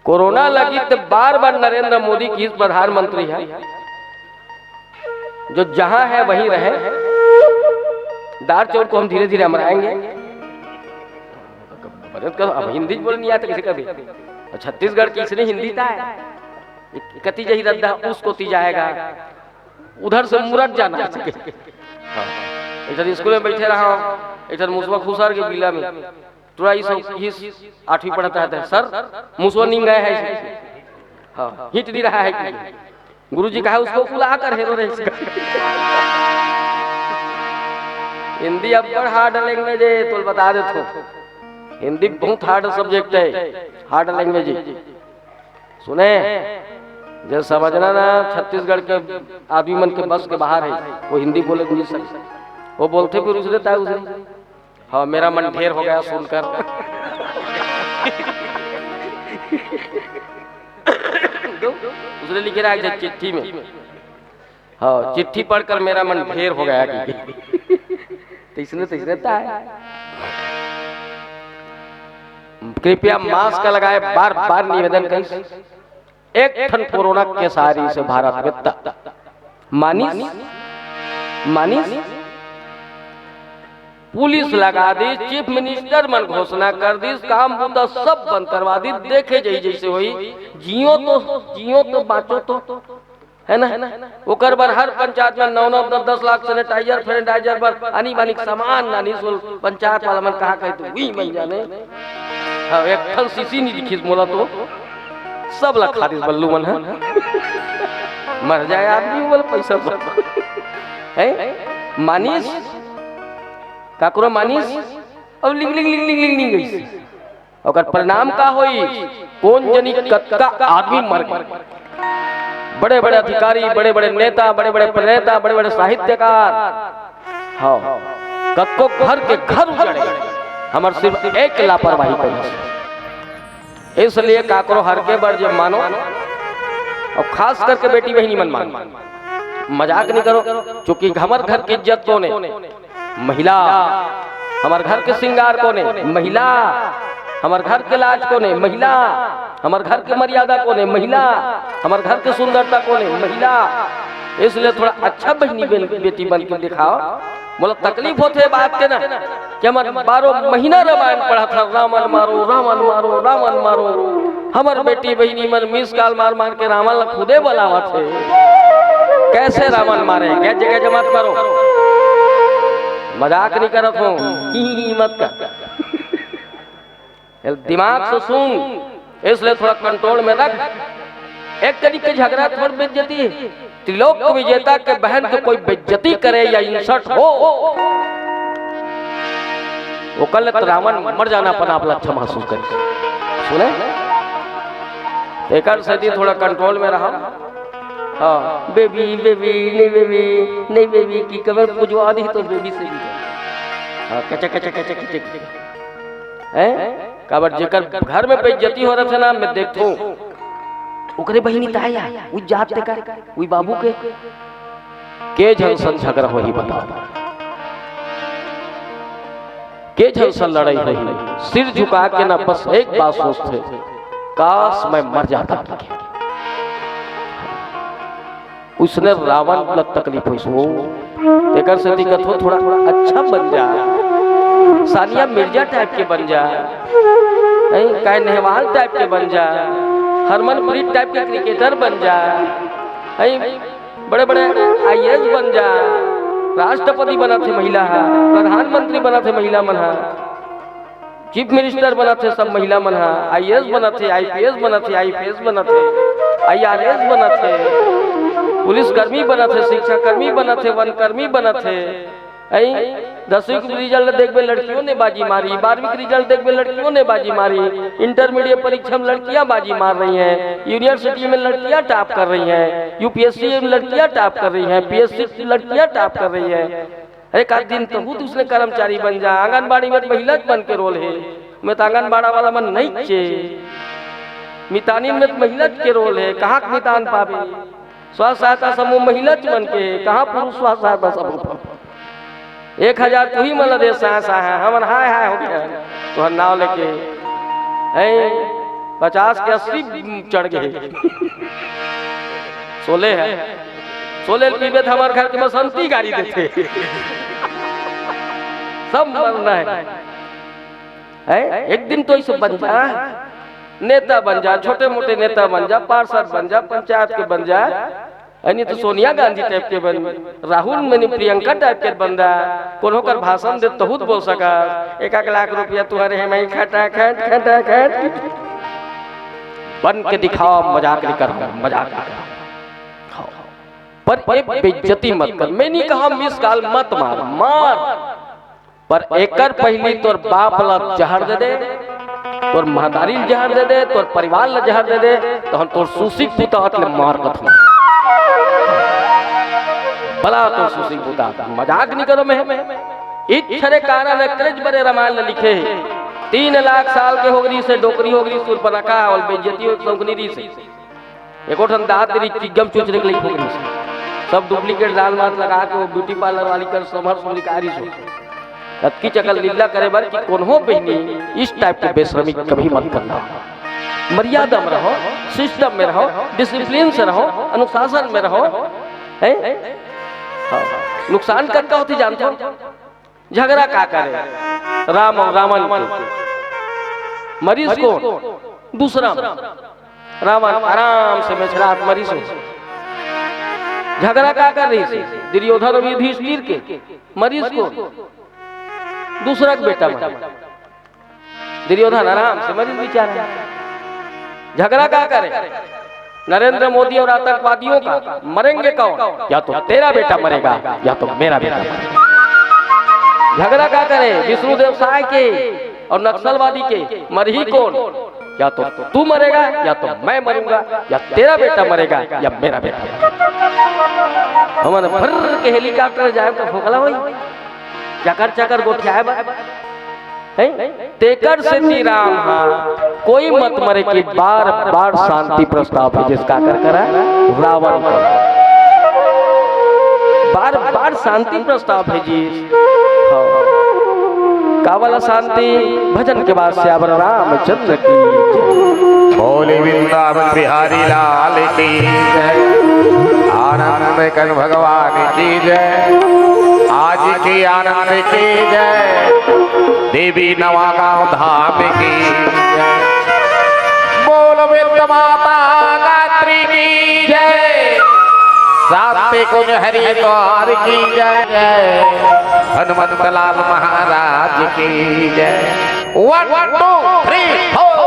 कोरोना लगी तो बार बार नरेंद्र मोदी की प्रधानमंत्री है, जो जहां है वहीं रहे। दार चौर को हम धीरे धीरे मनाएंगे। अब हिंदी बोल नहीं आता किसी का भी। छत्तीसगढ़ की इसने हिंदी था कति जही रद्दा उसको ती जाएगा, उधर से मुरट जाना है। इधर स्कूल में बैठे रहा हूँ, इधर मुसवा खुसार के बिला में थोड़ा इस 8वीं पढ़ता है सर, मुसवा नहीं गए है। हाँ, हिट नहीं रहा है कि गुरुजी कहा उसको बुला कर हेरो रहे। हिंदी अब बड़ हार्ड लैंग्वेज है, तो बता दे तो हिंदी बहुत हार्ड सब्जेक्ट है, हार्ड लैंग्वेज है। सुने जो समझना ना, छत्तीसगढ़ के आदमी मन के बस के बाहर है, वो हिंदी बोले नहीं सकते। वो बोलते फिर उस देता है उसे। हाँ मेरा मन ढेर हो गया सुनकर। उसने लिखे रहा है चिट्ठी में, हाँ चिट्ठी पढ़कर मेरा मन ढेर हो गया कि तो इसने देता है। कृपया मास्क लगाए, बार बार निवेदन कर। एक ठन कोरोना के सारी से भारत में मानिस मानिस पुलिस लगा दी, चीफ मिनिस्टर मन घोषणा कर दी, काम बुंदा सब बंद करवा दी। देखे जाई जैसे हुई, जियो तो बाँचो तो है ना। ओकर बर हर पंचायत में 9-9-10 लाख सैनिटाइजर पर आनी बानी सामान नानी सोल पंचायत वाला मन कहा कहे तो वही मिल जाने। हाँ एक ठन सीसी नहीं दिखी मोला तो सब ला खारिज बल्लू मन है। मर जाए आदमी बोल पैसा है मानिस काकुरा मानिस अब लिंग लिंग लिंग लिंग लिंग लिंग गई। ओकर परिणाम का होई, कौन जनी कत्का आदमी मर गए। बड़े बड़े अधिकारी, बड़े बड़े नेता, बड़े बड़े प्रणेता, बड़े बड़े साहित्यकार, हाँ कत्को घर के घर उजड़ गए। हमार सिर्फ एक लापरवाही करी। इसलिए काकरो हर के बर जब मानो, और खास करके बेटी बहनी मन मानो, मजाक नहीं करो। क्योंकि हमारे घर की इज्जत कौन है? महिला। हमारे घर के श्रृंगार कौन है? महिला। हमारे घर के लाज कौन है? महिला। हमारे घर के मर्यादा कौन है? महिला। हमारे घर के सुंदरता कौन है? महिला। इसलिए थोड़ा अच्छा बहनी बेटी बन के दिखाओ। बोला तकलीफ होते है बात के ना कि हमारे 12 महीना रामायण पढ़ा था, रावण मारो रावण मारो रावण मारो। हमारे बेटी बहनी मन मिस काल मार मार के रावण खुदे बोलावा थे। कैसे रावण मारे? क्या जगह जमात मारो। मजाक नहीं करत हूँ, मत कर, दिमाग से सुन। इसलिए थोड़ा कंट्रोल में रख। एक तरीके के झगड़ा थोड़ बेइज्जती, त्रिलोक विजेता के बहन को कोई बेइज्जती करे या इंसल्ट हो, वो कल रावण मर जाना अपना आप अच्छा महसूस करके। सुने एक सदी थोड़ा कंट्रोल में रहा। हाँ बेबी बेबी नहीं बेबी नहीं बेबी की कबर पुजवा दी तो बेबी से भी हाँ कचे कचे कचे कचे हैं कबर जेकर घर में बेइज्जती हो रहा था ना, मैं देखता हूँ ओकरे बहिनी ताया उ जात का उ बाबू के झंसन झगड़ा होही बताओ, के झंसन लड़ाई होही। सिर झुका के ना बस एक बात सोचते, काश मैं मर जाता। उसने रावण लग तकलीफ हुई सो एकर से दिक्कत हो, थोड़ा अच्छा बन जा, सानिया मिर्जा टाइप के बन जा, काय नेहवाल टाइप के बन जा, हरमनप्रीत टाइप के क्रिकेटर बन जा, बड़े बड़े IAS बन जा, राष्ट्रपति बना थे महिला, प्रधानमंत्री बना थे महिला मन, चीफ मिनिस्टर बना थे सब महिला मन, IAS बना थे, IPS बना थे, IPS बना थे, IRS बना थे, पुलिस कर्मी बना थे, शिक्षा कर्मी बना थे, वन कर्मी बना थे। 10वीं के रिजल्ट देख लड़कियों ने बाजी मारी, 12वीं के रिजल्ट देख लड़कियों ने बाजी मारी, इंटरमीडिएट परीक्षा में लड़कियां बाजी मार रही हैं, यूनिवर्सिटी में लड़कियां टॉप कर रही हैं, UPSC में लड़कियां टॉप कर रही हैं, PSC लड़कियां टॉप कर रही हैं। एक आध दिन तो दूसरे कर्मचारी बन जा, आंगनबाड़ी में महिला बन के रोल है, मैं तो आंगनबाड़ा वाला मन नहीं चे, मितानी में महिला के रोल है, कहाँ मितान पावे, स्व सहायता समूह महिला बन के, कहाँ पुरुष स्व सहायता समूह। 1000 तू ही मतलब दे है हम हाय हाय हो गया तो नाव लेके 50 के 80 चढ़ गए। 16 है 16 पीबे थे हमारे घर के बसंती गाड़ी देते सब मरना है। एक दिन तो इसे बन जा, नेता बन जा, छोटे मोटे नेता बन जा, पार्षद बन जा, पंचायत के बन जा, नहीं तो सोनिया गांधी टाइप के बन, राहुल मनी प्रियंका टाइप के बन जा, कोनो कर भाषण दे तो बोल सका, 1 लाख रुपया तुम्हारे है मैं खटा खट खटा खट बन के दिखाओ। मजाक नहीं कर, मजाक पर एक बेइज्जती मत कर। मैं नहीं कहा मिस काल मत मार, मार पर एकर पहली तोर बाप ला जहर दे दे, तोर महतारी जहर दे दे, तोर परिवार ला जहर दे दे, तो हम तोर सुसिक पुता अटले मार कथम भला तो सुसी बुता मजाक नहीं करो मैं इच्छरे कारण क्रेज बरे रामायण लिखे 3 लाख साल के होगरी से डोकरी होगरी सुर पर रखा और बेइज्जती हो सौगनी री से एको ठन दांत तेरी चिगम चुचरे के लिए होगरी से सब डुप्लीकेट दाल मात लगा के वो ब्यूटी पार्लर वाली कर समर सुलिकारी सो तत्की चकल लीला करे बर कि कोन्हो बहनी इस टाइप के बेशर्मी कभी मत करना मर्यादा में रहो सिस्टम में रहो डिसिप्लिन से रहो अनुशासन में रहो हैं नुकसान करता होती जानते हो झगड़ा का करे राम और रावण के मरीज को दूसरा रावण आराम से मेछरात मरीज हो झगड़ा का कर रही थी दुर्योधन और युधिष्ठिर के मरीज को दूसरा बेटा दुर्योधन आराम से मरीज बेचारा झगड़ा का करे नरेंद्र मोदी और आतंकवादियों का मरेंगे कौन या तो तेरा बेटा मरेगा या तो मेरा बेटा मरेगा झगड़ा का करे विष्णुदेव साय के और नक्सलवादी के मर ही कौन या तो तू मरेगा या तो मैं मरूंगा या तेरा बेटा मरेगा या मेरा बेटा हमारे भर के हेलीकॉप्टर जाए तो फोकला होई चकर चकर गोठियाए तेकर से राम हाँ कोई मत मरे कि बार बार शांति प्रस्ताव है जिसका कर करा रावण को बार बार शांति प्रस्ताव है जी कावला शांति भजन के बाद श्यावर रामचंद्र की बोले वृंदावन बिहारी लाल की जय आनंद कन भगवान की जय आज की आनंद की जय देवी नवागांव धाम की जय बोल वृंद माता गात्री की जय साते कुंज हरिद्वार की जय हनुमंत लाल महाराज की जय 1 2 3 4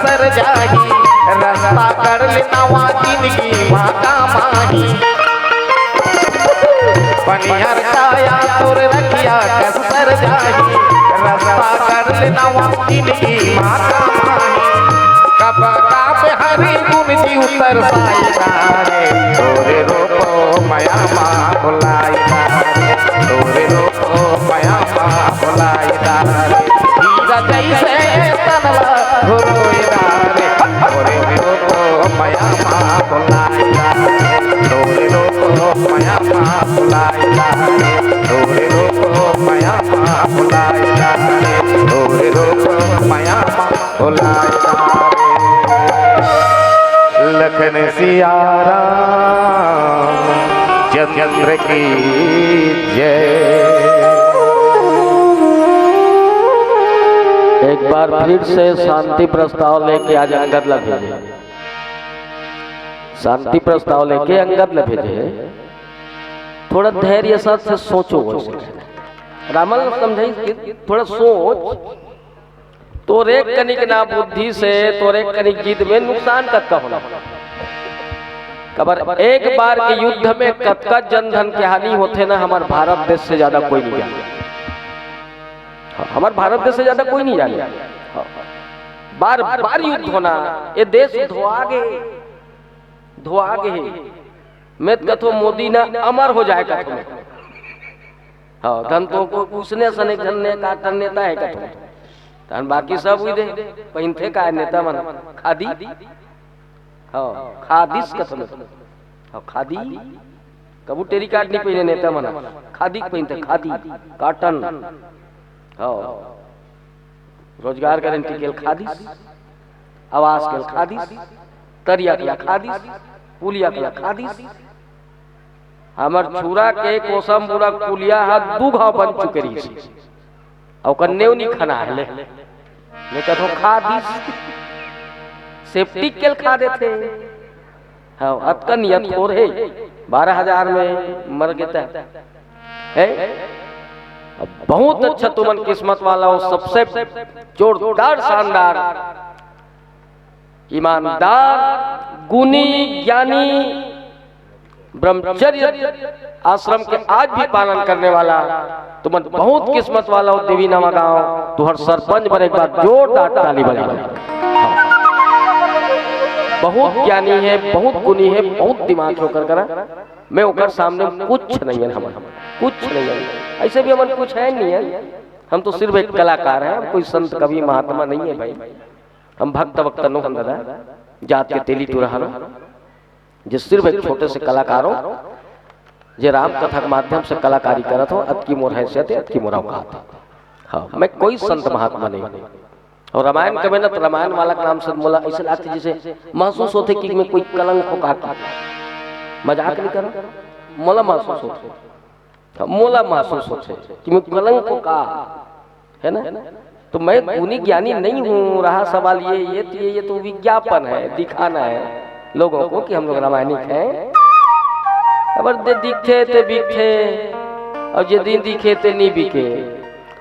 सर जागी रास्ता कर लेना जिंदगी माता माही पनिहर काया और रखिया कस सर जाही रास्ता कर लेना वाकिनी माता माही कब काप हरि गुण जी उतर साई रे तोरे रूप माया माँ भुलाई रे तोरे रूप माया माँ भुलाई रे हीरा जैसे तनला रोई रे तोरे रूप माया माँ भुलाई रे तोरे रूप माया माँ भुलाई रे तोरे रूप माया माँ भुलाई रे तोरे रूप माया माँ भुलाई रे लखन सिया राम चंद्र की जय। एक बार फिर से शांति प्रस्ताव लेके आज अंगद ला भेजे, शांति प्रस्ताव लेके अंगद ला भेजे। थोड़ा धैर्य साथ से सोचो, रामल समझाई थोड़ा सोच। तोरे कनिक ना बुद्धि से तोरे कनिक जीत में नुकसान कतका होना। कबर एक बार के युद्ध में कतका जन धन की हानि होते ना हमारे भारत देश से ज्यादा कोई नहीं जाने। हमारे भारत देश से ज्यादा कोई नहीं जाने। बार बार युद्ध होना, ये देश धोआगे मैं कथो मोदी ना अमर हो जाए कथो। हाँ धन तो को उसने सने धन ने का नेता है कथो। तन बाकी सब हुई दे पहिनथे का नेता मन खादी। हाँ खादिस कथो। हाँ खादी कबू टेरी कार्ड नहीं पहने नेता मन, खादी पहनते, खादी काटन। हाँ रोजगार गारंटी के खादिस, आवास के खादिस, तरिया के खादिस, पुलिया के खादिस। हमर छुरा के कोसम बुरा पुलिया हाथ दू घाव बन चुके रही और कन्नेव नहीं खाना है ले मैं कथो खादिस सेफ्टी के खा देते। हाँ अतका नियत हो रहे 12,000 में मर गया है। बहुत अच्छा तुमन किस्मत वाला हो, सबसे जोरदार शानदार ईमानदार गुणी ज्ञानी ब्रह्मचर्य आश्रम के आज भी पालन करने वाला तुम बहुत किस्मत वाला हो। देवी नामा गांव तुहर सरपंच बने एक बार जोरदार ताली बजा। बहुत ज्ञानी है, बहुत गुणी है, बहुत दिमाग होकर करा। मैं ओकर सामने कुछ नहीं है, हम कुछ नहीं है। ऐसे भी हमारे कुछ है नहीं है। हम तो सिर्फ एक कलाकार हैं, कोई संत कवि महात्मा नहीं है भाई। हम भक्त वक्त नो हम दादा जात के तेली टूरा जो सिर्फ एक छोटे से कलाकार हो जे राम कथा के माध्यम से कलाकारी करत हो। अतकी मोर हैसियत है, अतकी मोर औकात है। हाँ मैं कोई संत महात्मा नहीं। और रामायण कभी ना तो रामायण वाला का नाम से मोला ऐसे लगती जैसे महसूस होते कि मैं कोई कलंक को काटा। मजाक नहीं करो, मोला महसूस होते, मोला महसूस होते कि मैं कलंक को का है ना। तो मैं गुणी ज्ञानी नहीं हूँ। रहा सवाल ये तो विज्ञापन है, दिखाना है लोगों को कि हम लोग रामायणिक हैं। अबर दे दिखे ते बिखे और जे दिन दिखे ते नहीं बिके।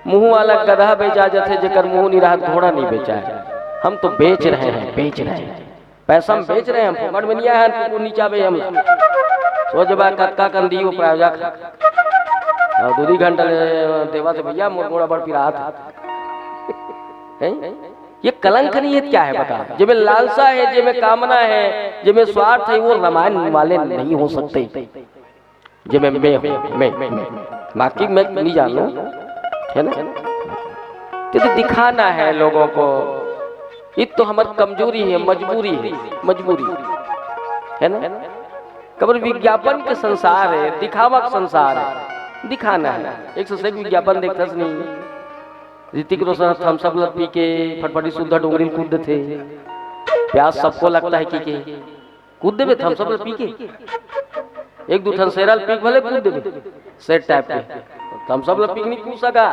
मुंह वाला गधा बेचा जाते जेकर मुंह नहीं रहा घोड़ा नहीं बेचा है। हम तो बेच रहे हैं, बेच रहे हैं, पैसा हम बेच रहे हैं। हम फोकट में नहीं आया है, नीचा बे हम सोचबा कक्का कंदी वो प्रायोजा और 2 घंटा देवा से भैया मोर घोड़ा बड़ पिरात है। ये कलंक नहीं है क्या है बता। जिसमें लालसा है, जिसमें कामना है, जिसमें स्वार्थ है, वो रामायण वाले नहीं हो सकते। जिसमें मैं बाकी मैं नहीं जानू है ना। क्योंकि दिखाना है लोगों को, ये तो हमारी कमजोरी है, मजबूरी है ना। कबर विज्ञापन के संसार है, दिखावा का संसार है, दिखाना है। एक से एक विज्ञापन देखता नहीं। Hrithik Roshan Thums up P के फटफटी सुधा डोंगरी कूद थे। प्यास सबको लगता है कि कूद देवे थम्स अप पी के। एक दो ठन सेरल पीक भले कूद देवे सेट टाइप के। थम्स अप पीक नहीं कूद सका,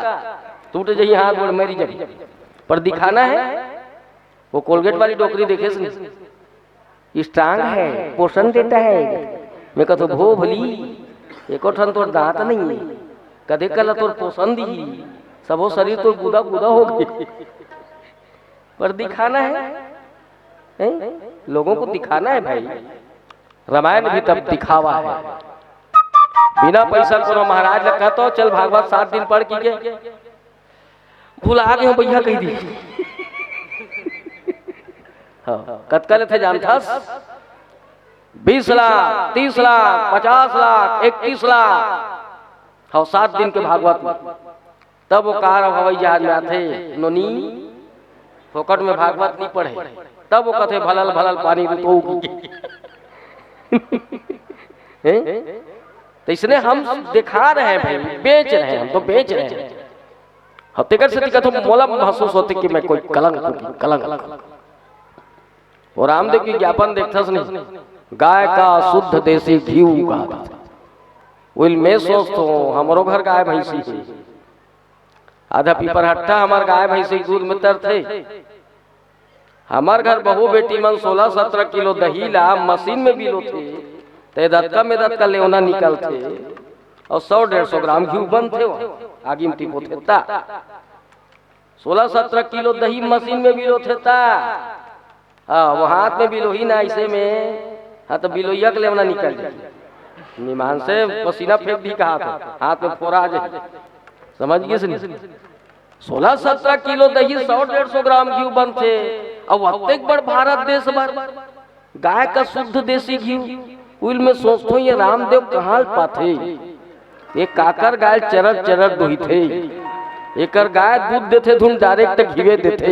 टूट जाइए हाथ गोड़ मरी जाए। पर दिखाना है। वो कोलगेट वाली डोकरी देखे से स्ट्रांग है, पोषण देता है। मैं कहता भो भली एको ठन तोर दांत नहीं है, कदे कल तोर पोषण दी सबो शरीर तो गुदा गुदा हो गई। पर दिखाना है, लोगों को दिखाना है भाई। रामायण भी तब दिखावा है। बिना पैसा कोनो महाराज लगा तो चल भागवत 7 दिन पढ़ की के भूल आ गए भैया कही दी। हाँ कतकल थे जानथस 20 लाख 30 लाख 50 लाख 31 लाख हाँ 7 दिन के भागवत में। तब वो कार हवाई जहाज में आते नोनी फोकट में भागवत नहीं पढ़े तब वो कथे भलल भलल पानी तो तो इसने हम दिखा रहे हैं भाई बेच रहे हैं हम तो बेच रहे हैं हत्याकर से दिक्कत हो मोला महसूस होती कि मैं कोई कलंक और रामदेव की ज्ञापन देखता नहीं गाय का शुद्ध देसी घी का विल मैं सोचता हूँ हमारो घर गाय भैंसी है आधा पीपर हट्टा हमार गाय भैंसी दूध में तर थे हमार घर बहू बेटी मन 16-17 किलो दही ला मशीन में बिलो थे ते दत्का में दत्का लेवना निकलते और 100-150 ग्राम घी बन थे आगे में टिपो थे 16-17 किलो दही मशीन में बिलो थे हाँ वो हाथ में बिलो ही ना ऐसे में हाँ तो बिलोइया के लेवना निकल जाए निमान से पसीना फेंक दी कहा हाथ में फोड़ा आ जाए समझ गए 16-17 किलो दही 100-150 ग्राम घी बन थे अब अत्यधिक बड़ भारत देश भर गाय का शुद्ध देसी घी उल में सोचते ये रामदेव कहाँ पाते एक काकर गाय चरर चरर दुही थे एक गाय दूध देते धुन डायरेक्ट घीवे देते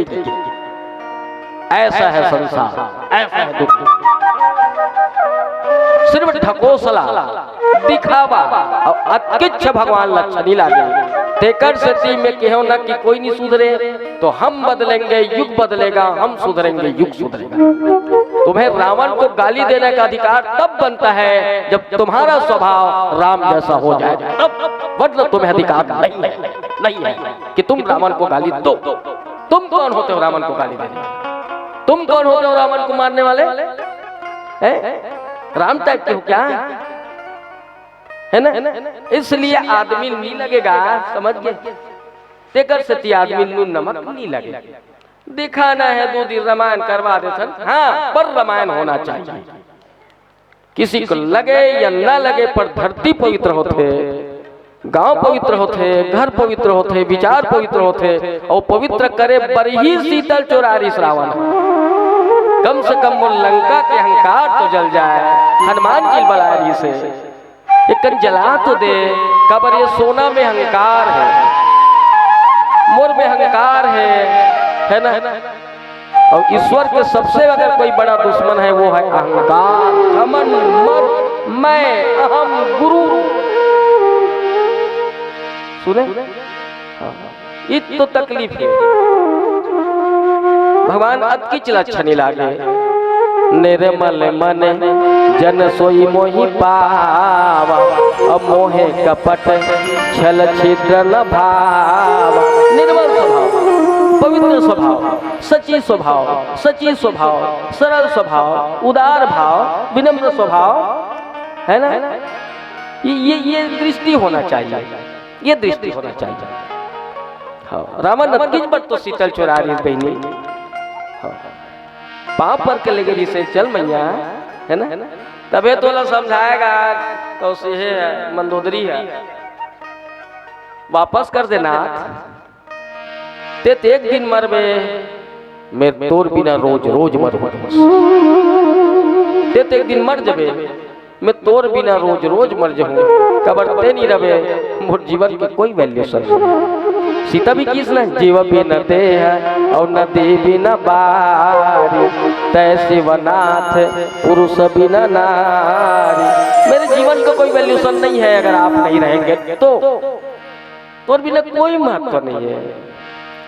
ऐसा है संसार ऐसा है दुख सिर्फ ढकोसला दिखावा और अत्किच्छ भगवान लक्षणी लागे तेकर सती में कहो ना कि कोई नहीं सुधरे तो हम बदलेंगे युग बदलेगा हम सुधरेंगे युग सुधरेगा। तुम्हें रावण को गाली देने का अधिकार तब बनता है जब तुम्हारा स्वभाव राम जैसा हो जाए तब मतलब तुम्हें अधिकार नहीं है कि तुम रावण को गाली दो। तुम कौन होते हो रावण को गाली देने? तुम कौन होते हो रावण को मारने वाले? राम टाइप के हो क्या है ना? इसलिए आदमी नहीं लगेगा समझ गए तेकर सती आदमी नमक नहीं लगेगा। दिखाना है 2 दिन रामायण करवा देते हाँ पर रामायण होना चाहिए किसी को लगे या ना लगे पर धरती पवित्र होते गांव पवित्र होते घर पवित्र होते विचार पवित्र होते और पवित्र करे पर ही शीतल चोरारी श्रावण कम से कम वो लंका के अहंकार तो जल जाए हनुमान जी बलारी से एक जला तो दे कबर ये सोना में अहंकार है मोर में अहंकार है ना और ईश्वर के सबसे अगर कोई बड़ा दुश्मन है वो है अहंकार अमन मत मैं अहम गुरु सुने इत तो तकलीफ है भगवान अतकिच लक्षणी लागे निर्मल मन जन सोई मोहि पावा अमोहे कपट छल छिद्र न भावा। निर्मल स्वभाव पवित्र स्वभाव सची स्वभाव सरल स्वभाव उदार भाव विनम्र स्वभाव है ना ये दृष्टि होना चाहिए ये दृष्टि होना चाहिए। हाँ रावण अतकिच बट तो शीतल चोरारी बहनी पाप पर के लेके जिसे चल मैया है ना तबे तो ला समझाएगा तो उसे है मंदोदरी है वापस कर देना ते एक दिन मरबे मेरे तोर बिना रोज रोज मर ते एक दिन मर जबे मैं तोर बिना रोज रोज मर जाऊं कबर ते नहीं रवे मोर जीवन की कोई वैल्यू सर सीता भी किस न जीव भी न दे और न दे भी न बारी तय शिवनाथ पुरुष भी न नारी। मेरे जीवन का कोई वैल्यूशन नहीं है अगर आप नहीं रहेंगे तो और बिना कोई महत्व नहीं है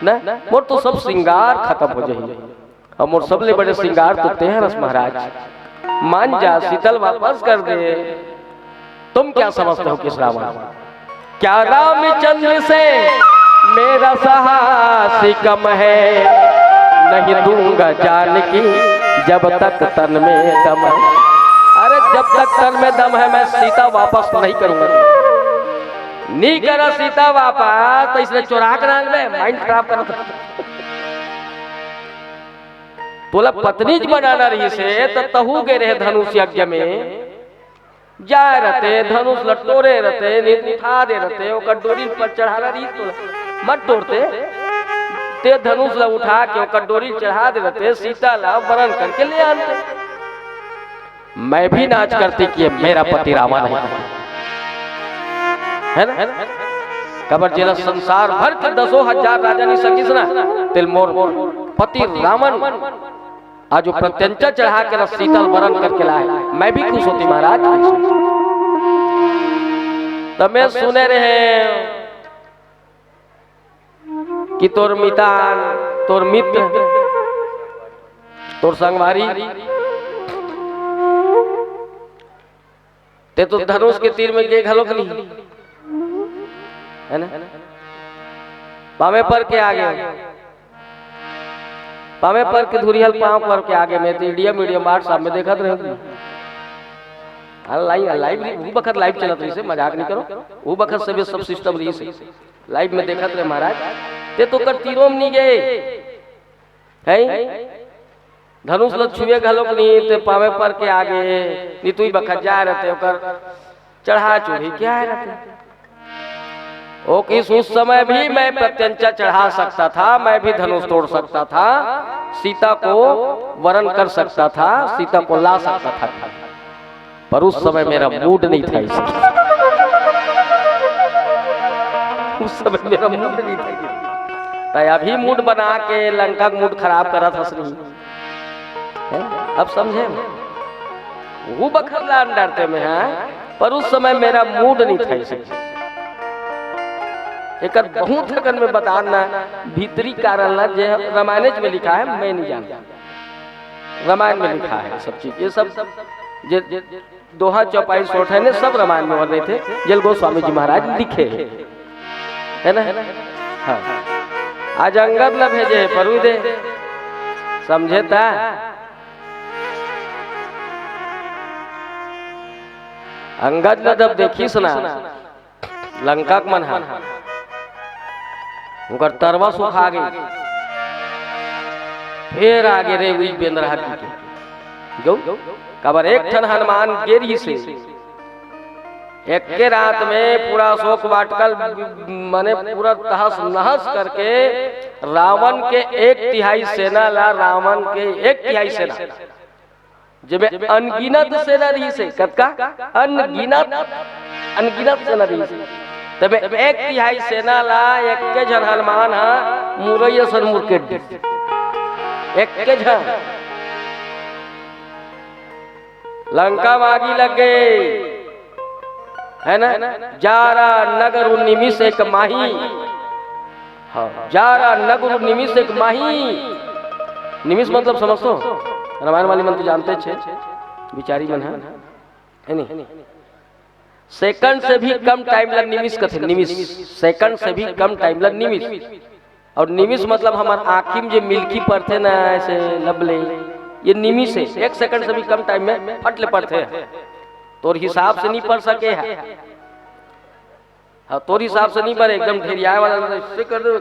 ना मोर तो सब श्रृंगार खत्म हो जाए और मोर सबले बड़े श्रृंगार तो ते हैं रस महाराज मान जा शीतल वापस कर दे। तुम क्या समझते हो किस रावण क्या रामचंद्र से मेरा साहसी कम है नहीं दूंगा जान की जब तक तन में दम है। अरे जब तक तन में दम है मैं सीता वापस नहीं करूंगा नहीं करा सीता वापस तो इसने चुरा कर माइंड खराब कर तोला पत्नी बनाना रही से तो तहु गए रहे धनुष यज्ञ में जाए रहते धनुष लटोरे रहते उठा दे रहते ओकर डोरी पर चढ़ा रही तो मत तोड़ते ते धनुष ला उठा के ओकर डोरी चढ़ा दे रहते सीता ला वरण करके ले आते। मैं भी नाच करती कि मेरा पति रावण है ना कबर जिला संसार भर के 10,000 राजा नहीं सकिस ना तिल मोर पति रावण आज जो प्रत्यंचा चढ़ा के शीतल वरण करके लाए मैं भी खुश होती महाराज। तब मैं सुने रहे कि तोर मितान तोर मित्र तोर संगवारी ते तो धनुष के तीर में गे घलोक नहीं है ना पावे पर के आगे पावे पर के धुरियल पांव पर के आगे में मीडियम व्हाट्सएप में देखत रहे लाइव वो बखत लाइव चलत रही से मजाक नहीं करो वो बखत से भी सब सिस्टम रही से लाइव में देखत रहे महाराज ते तो कर तीरों में नहीं गए है धनुष ल छुए घलोक नहीं ते पावे पर के आगे नी तू बखत जा रहते ओकर चढ़ा चोरी क्या है रहते ओ किस उस समय भी मैं प्रत्यंचा चढ़ा सकता था मैं भी धनुष तोड़ सकता था सीता को वरण कर सकता था सीता को ला सकता था पर उस समय मेरा मूड नहीं था इसलिए उस समय मेरा मूड नहीं था अभी मूड बना के लंका का मूड खराब करा था अब समझे वो बखरला डरते में है पर उस समय मेरा मूड नहीं था इसलिए एक बहुत थकन में बताना भीतरी कारण ला जो रामायण में लिखा है मैं नहीं जानता रामायण में लिखा है सब चीज ये सब दोहा चौपाई सोठ है ने सब रामायण में वर्णित थे जल गोस्वामी जी महाराज लिखे है ना हाँ आज अंगद ला भेजे परू दे समझे था अंगद ला जब देखी सुना लंका मन हा उनकर तरवा सुखा गई फिर आगे रे हुई बेंद्रा की गौ कबर एक ठन हनुमान गिरी से एक के रात में पूरा शोक वाटकल माने पूरा तहस नहस करके रावण के 1/3 सेना ला रावण के 1/3 सेना जब अनगिनत सेना रही से कतका अनगिनत सेना रही से तब 1/3 सेना ला एक के जन हनुमान हा मुरैया सन मुरकेट एक के जन लंका मागी लग गए है ना जारा नगर निमिष एक माही हाँ जारा नगर निमिष एक माही निमिष मतलब समझो रामायण वाली मन तो जानते छे बिचारी मन है नहीं सेकंड से भी कम टाइम लग निमिष कथे निमिष सेकंड से भी कम टाइम लग निमिष और निमिष मतलब हमार आँखी में जो मिल्की पड़ते ना ऐसे लबले ये निमिष है 1 सेकंड से भी कम टाइम में फटले पड़ते हैं तोर हिसाब से नहीं पढ़ सके है हाँ तोर हिसाब से नहीं पढ़े एकदम ढेरिया वाला से कर दो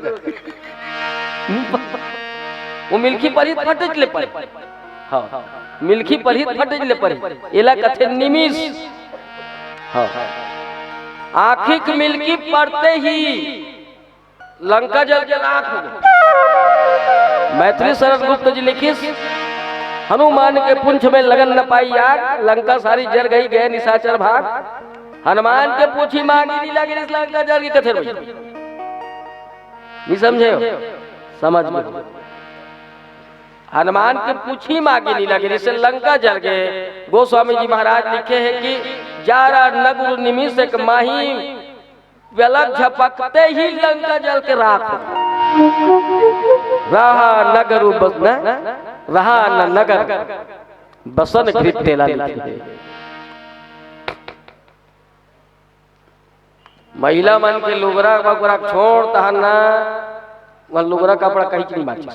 वो मिल्की पर ही फट ले पड़े हाँ मिल्की पर ही फट ले पड़े एला कथे निमिष हाँ आँखी की मिल्की पड़ते ही लंका जल के राख हो गई। मैथिली शरद गुप्त जी लिखी हनुमान के पुंछ में लगन न पाई आग लंका सारी जर गई गए निशाचर भाग हनुमान के पूछी मांगी नहीं लगी इस लंका जल की कथे नहीं समझे हो समझ में हनुमान के पूछी मांगी नहीं लगी इससे लंका जल गए। गोस्वामी जी महाराज लिखे हैं कि जारा नगर निमिष एक माही वेलक झपकते ही लंका जल के राख रहा नगर रहा न नगर बसन कृतेला लिखी महिला मन के लुगरा बगरा छोड़ तहना वह लुगरा कपड़ा कहीं नहीं बाची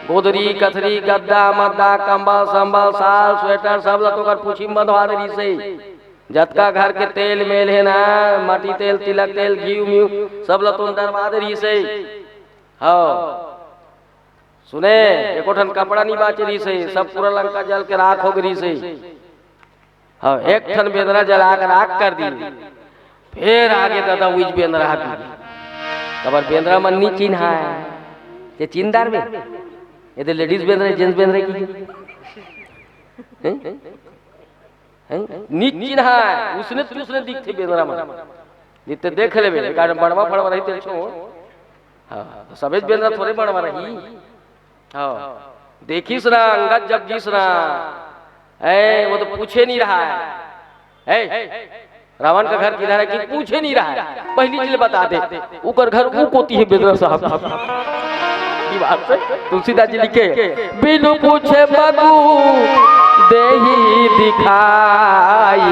गोदरी कथरी गद्दा मद्दा कंबल संबल साल स्वेटर सब लतो कर पूछी बंधवा दरी से जतका घर के तेल मेल है ना माटी तेल तिलक तेल घी म्यू सब लतो दरवा दरी से हाँ सुने एको ठन कपड़ा नहीं बाच रही से सब पूरा लंका जल के राख हो गई से हाँ एक ठन बेदरा जला कर आग कर दी, फिर आगे दादा उज बेंद्रा दी कबर बेंद्रा मन नहीं चिन्हा है ये चिन्हदार में ये तो लेडीज बेंद्रा जेंट्स बेंद्रा की नी चिन्हा है उसने दिखते बेंद्रा मन जितने देख ले बेले कारण बड़वा फड़वा रही तेरे छो हाँ सफेद बेंद्रा थोड़े बड़वा रही हाँ देखिस ना अंगद जब जिस ना वो तो पूछे नहीं रहा है रावण का घर किधर है कि पूछे नहीं रहा है पहली चीज बता दे ऊपर घर वो कोती है बेदरा साहब की बात है तुलसीदास जी लिखे बिनु पूछे मधु देही दिखाई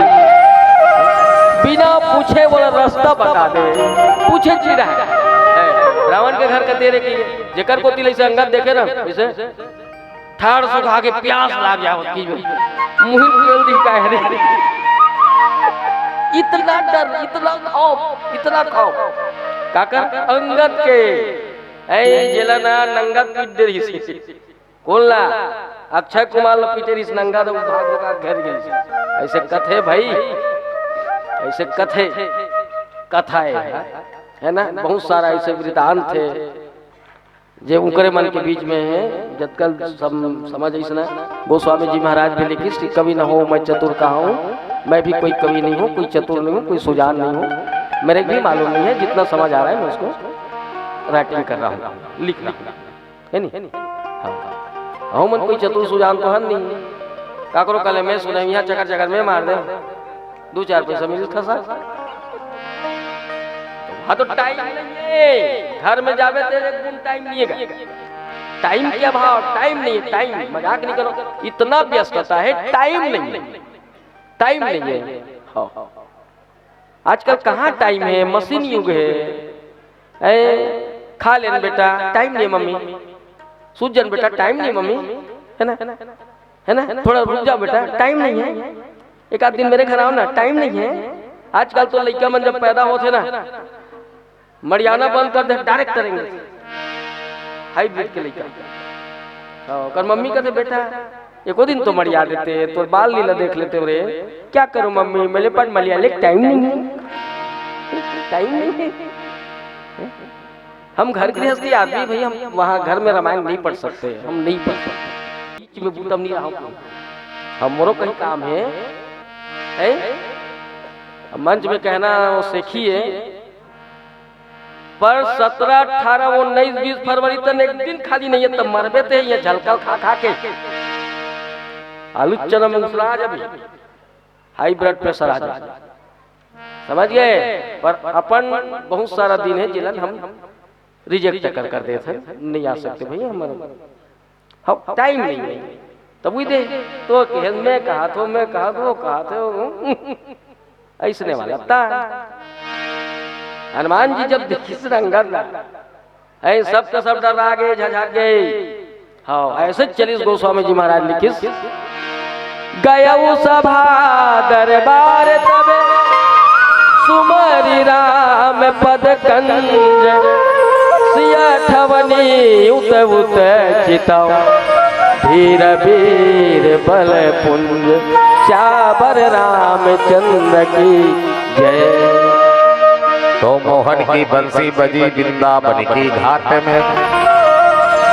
बिना पूछे वो रास्ता बता दे पूछे जी रहा है रावण के घर का तेरे की जेकर कोती ले से अंगद देखे ना इसे ठाड़ सुखा के प्यास लाग जाओ की मुंह जल्दी का है इतना डर इतना खाओ काकर अंगद के ऐ जेलना नंगत पीटेरिस कोला अक्षय कुमार पीटेरिस नंगत भाग का घर गई ऐसे कथे भाई ऐसे कथा है ना बहुत सारा ऐसे वृतांत थे जे उनकरे मन के बीच में है जतकल समझ ऐसा गोस्वामी जी महाराज भी लिखी कवि न हो मैं चतुर कहा हूँ मैं भी कोई कवि नहीं हूँ कोई चतुर नहीं हूँ कोई सुजान नहीं हूँ मेरे भी मालूम नहीं है जितना समझ आ रहा है मैं उसको राइटिंग कर रहा हूँ लिख रहा है नहीं हाँ मन कोई चतुर सुजान तो हम नहीं काकरो कल में सुने यहाँ चकर चकर में मार दे 2-4 पैसा मिल खसा हाँ तो टाइम नहीं है घर में जावे तेरे दिन टाइम नहीं है टाइम क्या भाव टाइम नहीं है टाइम मजाक नहीं करो इतना व्यस्तता है टाइम नहीं है हाँ आजकल कहाँ टाइम है मशीन युग है खा लेन बेटा टाइम नहीं मम्मी सूजन बेटा टाइम नहीं मम्मी है ना थोड़ा रुक जाओ बेटा टाइम नहीं है एक आध दिन मेरे घर आओ ना टाइम नहीं है आजकल तो लड़का मन जब पैदा होते ना मरियाना बंद कर दे डायरेक्ट करेंगे हाइब्रिड के लड़का कर मम्मी कहते बेटा एको दिन तो मरिया देते तो बाल लीला देख लेते रे क्या करूं मम्मी मेरे पास मलयाले टाइम नहीं है हम घर गृहस्थी आदमी भाई हम वहाँ घर में रामायण नहीं पढ़ सकते हम नहीं पढ़ सकते बीच में बूतम नहीं रहा हमारो कहीं काम है मंच में कहना वो सीखिए पर 17, 18, 19, 20 फरवरी तक एक दिन खाली नहीं है तब मरबे थे ये झलकल खा के आलू चना मूंगफला जब हाई ब्लड प्रेशर आ जाए समझ गए पर अपन बहुत सारा दिन है जिलन हम रिजेक्ट कर देते थे नहीं आ सकते भैया हमारा टाइम नहीं है तब वही दे तो मैं कहा तो ऐसने वाला था हनुमान जी जब देखी रंगत ऐ सब का सब डर आगे झझक गए हाँ ऐसे 40 गोस्वामी जी महाराज लिखिस गयऊ सभा दरबार तब सुमरि राम पद कंज सिया ठवनी उत उत चितव धीर वीर बल पुंज चाबर रामचंद्र की जय। तो मोहन की बंसी बजी वृंदावन की घाट में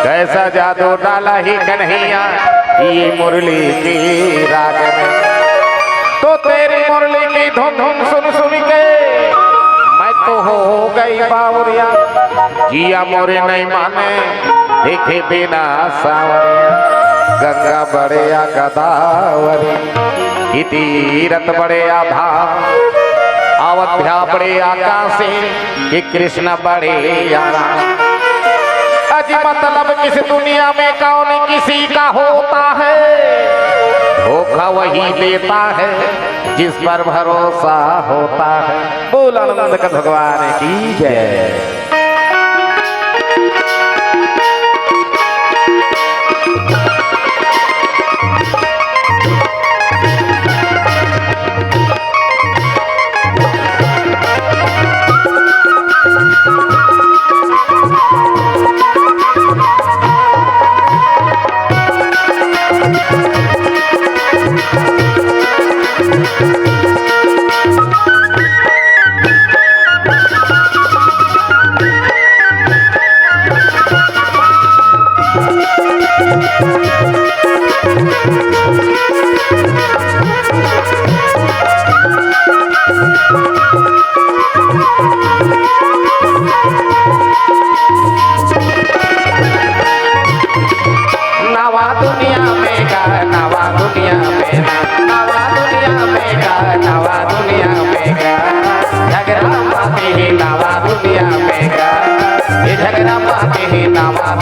कैसा जादू डाला ही कन्हैया ये मुरली की राग में। तो तेरी मुरली की धुन धुन सुन सुन के मैं तो हो गई बावरिया जिया मोरे नहीं माने देखे बिना सावरिया। गंगा बड़े या गदावरी की तीरथ बड़े या भाव अवध्या बड़े आकाशे कि कृष्ण बड़े यारा। अजी मतलब किस दुनिया में कौन किसी का होता है धोखा वही देता है जिस पर भरोसा होता है। बोल आनंद का भगवान की जय।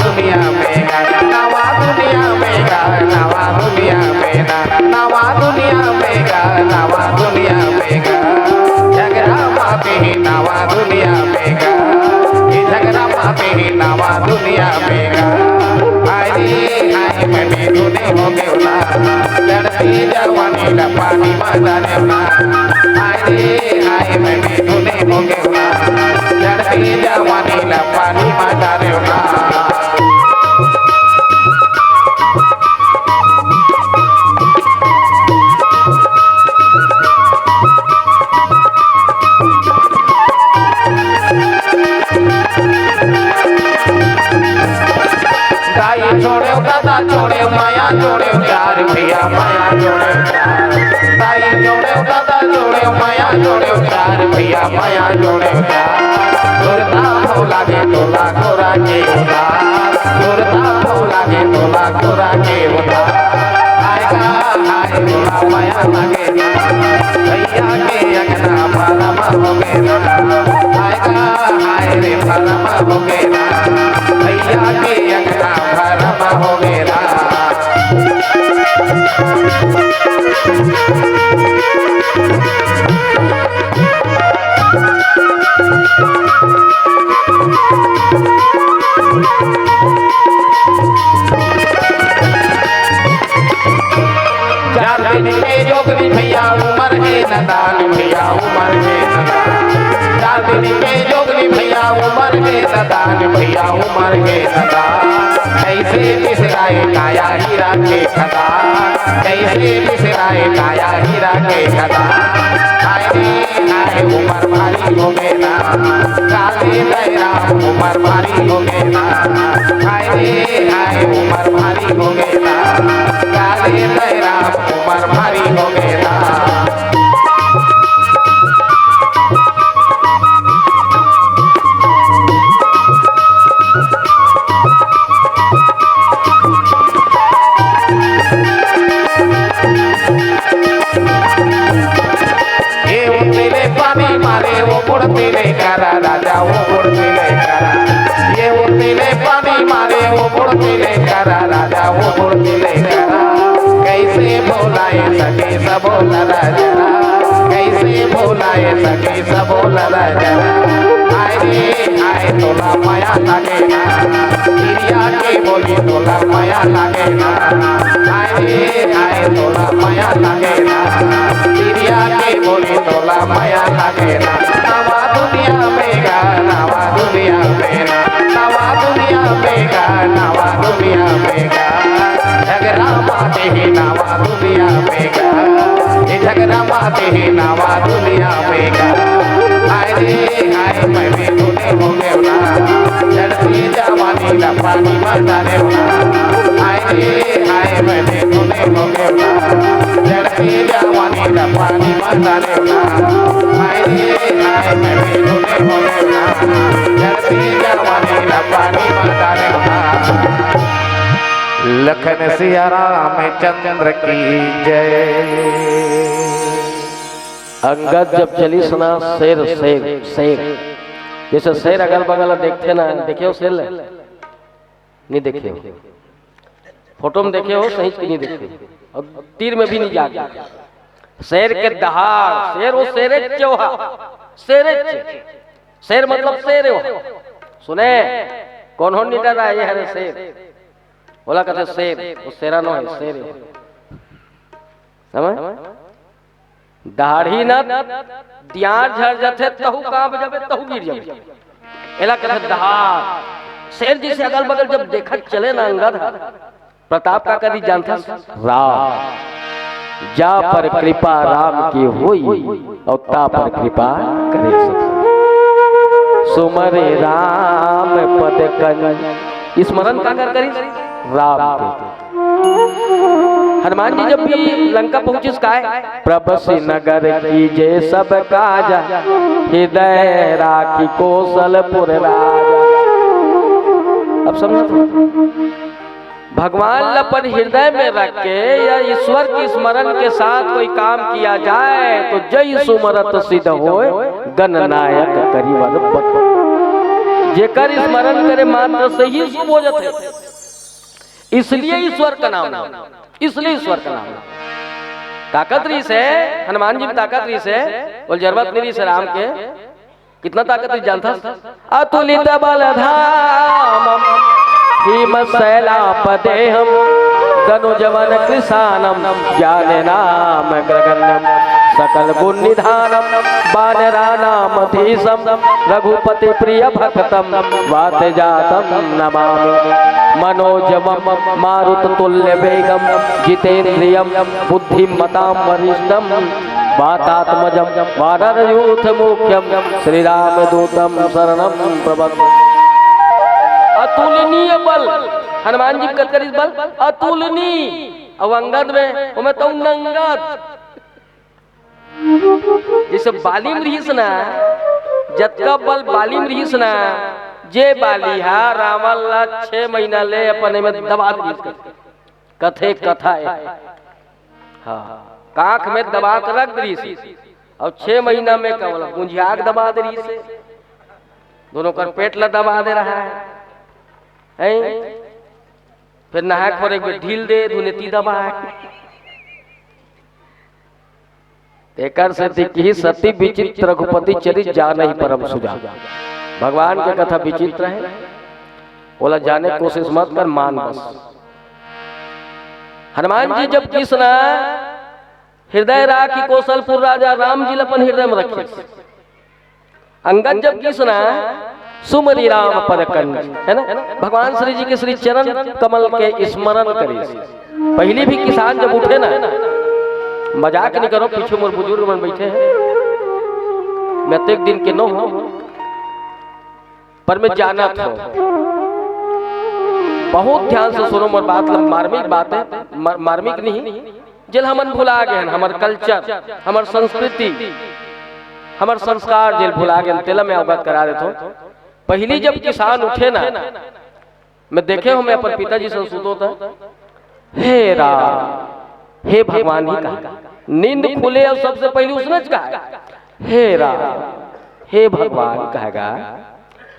दुनिया में गा नवा दुनिया में गा नवा दुनिया में गा नवा दुनिया में गा नवा दुनिया में गा झगड़ा माते ही नवा दुनिया में गा ये झगड़ा माते ही नवा दुनिया में गा हाय रे हाय मैं भी धुने हो गया लड़ती जवानी ला पानी माता देवना हाय रे हाय मैं भी धुने हो गया लड़ती जवानी ला पानी माता देवना छोड़े दादा छोड़े माया छोड़े प्यार भैया माया छोड़े प्यार ताई छोड़े दादा छोड़े माया छोड़े प्यार भैया माया छोड़े प्यार दुर्गा हो लागे तोला गोरा के उधार दुर्गा हो लागे तोला गोरा के उधार आएगा हाय तोला माया लागे भैया के अगना पालमा हो गया आएगा हाय रे पालमा हो गया भैया के अगना पालमा हो गया जोगनी भैया उमर है नदान भैया उमर है नदान के जोगनी भैया उमर है नदान भैया उमर है नदान कैसे बिसराए काया हीरा के खदान कैसे बिसराए काया हीरा के खदान हाय रे हाय उमर भारी हो गए ना काले लहरा उमर भारी हो गए ना हाय रे हाय उमर भारी हो गए ना काले लहरा उमर भारी हो गए ना उड़ते ले करा राजा वो उड़ते ले करा ये उड़ते ले पानी मारे वो उड़ते ले करा राजा वो उड़ते ले करा कैसे भुलाए सके सब लड़ा जरा कैसे भुलाए सके सब लड़ा जरा हाय रे हाय तोला माया लागे ना हिरिया के बोली तोला माया लागे ना हाय रे हाय तोला माया लागे ना हिरिया के बोली तोला माया लागे ना नवा दुनिया में गा नवा दुनिया में ना नवा दुनिया में गा नवा दुनिया में गा झगड़ा माते ही नवा दुनिया में गा ये झगड़ा माते ही नवा दुनिया में गा हाय रे हाय मैं भी धुने हो गया लड़ती जवानी ला पानी माता देवना हाय रे हाय मैं भी धुने हो गया लड़ती जवानी ला पानी माता देवना हाय रे हाय मैं भी धुने हो गया लड़ती जवानी ला पानी माता देवना लखन सिया रामचंद्र की जय। अंगद जब चली सुना शेर शेर शेर जैसे शेर अगल बगल देखते ना देखे हो शेर नहीं देखे हो फोटो में देखे हो सही नहीं देखे और तीर में भी नहीं जाते शेर के दहाड़ शेर वो शेरे चौहा शेरे शेर मतलब शेर हो सुने कौन हो नहीं डरा ये है शेर बोला कहते शेर वो शेरा नो है शेर समझ दाढ़ी न दियार झड़ जाते तहु कांप जाबे तहु गिर जाबे एला कहते दहाड़ शेर जी से अगल बगल जब देखा चले ना अंगद प्रताप का कदी जानता राम जा पर कृपा राम की हुई और ता पर कृपा करे सुमरे राम पद कन स्मरण का कर करी राम हनुमान जी जब भी लंका पहुंचे है प्रभसी नगर कीजे सब काजा हृदय राखी कौशलपुर राजा। अब समझो भगवान अपन हृदय में रख के या ईश्वर के स्मरण के साथ कोई काम किया जाए तो जय सुमरत सिद्ध होए गणनायक करिवर जेकर स्मरण करे मात्र से ही शुभ हो जाते, इसलिए ईश्वर का नाम, इसलिए ईश्वर का नाम ताकतरी से हनुमान जी ताकतरी से बोल जरूरत नहीं से राम के कितना ताकतरी जानता अतुलित बलधामम भीमशैलापदेहम धनुजवन कृशानम ज्ञानेनाम ग्रगण्यम सकल गुण निधानम वानराणामधीशम रघुपति प्रिय भक्तम वात जातम नमामि मनोजवम मारुततुल्य वेगम जितेन्द्रियम बुद्धिमतां वरिष्ठम वातात्मजं वानरयूथ मुख्यम श्री राम दूतम शरणम प्रपद्ये। अतुलनीय बल हनुमान जी कतकरी बल अतुलनीय अवंगद में उमे तो नंगद जैसे बाली मृषना जतका बल बाली मृषना जे बाली हा रावण ला 6 महीना ले अपने में दबा दी कथे कथा है हाँ काख में दबा कर रख दी और 6 महीना में कवल गुंजियाक दबा दे रही से दोनों का पेट ला दबा दे रहा है फिर नहा खोर एक ढील दे धुनेती दबा एकर से दिखी सती विचित्र रघुपति चरित जान ही परम सुजा। भगवान की कथा विचित्र है बोला जाने कोशिश मत कर मान बस। हनुमान जी जब कृष्ण हृदय राखी कौशलपुर राजा राम जी अपन हृदय में रखे अंगद जब कृष्ण सुमरि राम पद कंज है ना भगवान श्री जी के श्री चरण कमल के स्मरण करे। पहली भी किसान जब उठे ना मजाक नहीं करो पीछे मोर बुजुर्ग मन बैठे हैं मैं तो एक दिन के नो हूं पर मैं जाना था बहुत ध्यान से सुनो मोर बात मार्मिक बात है मार्मिक नहीं जिल हमन भुला गए हमार कल्चर हमार संस्कृति हमार संस्कार जिल भुला गए तेला मैं अवगत करा देता हूँ। पहली जब किसान उठे ना मैं देखे हूँ मैं अपन पिताजी से सुतो था हे राम हे भगवान ही कहा नींद खुले और सबसे पहले उसने कहा हे राम हे भगवान कहेगा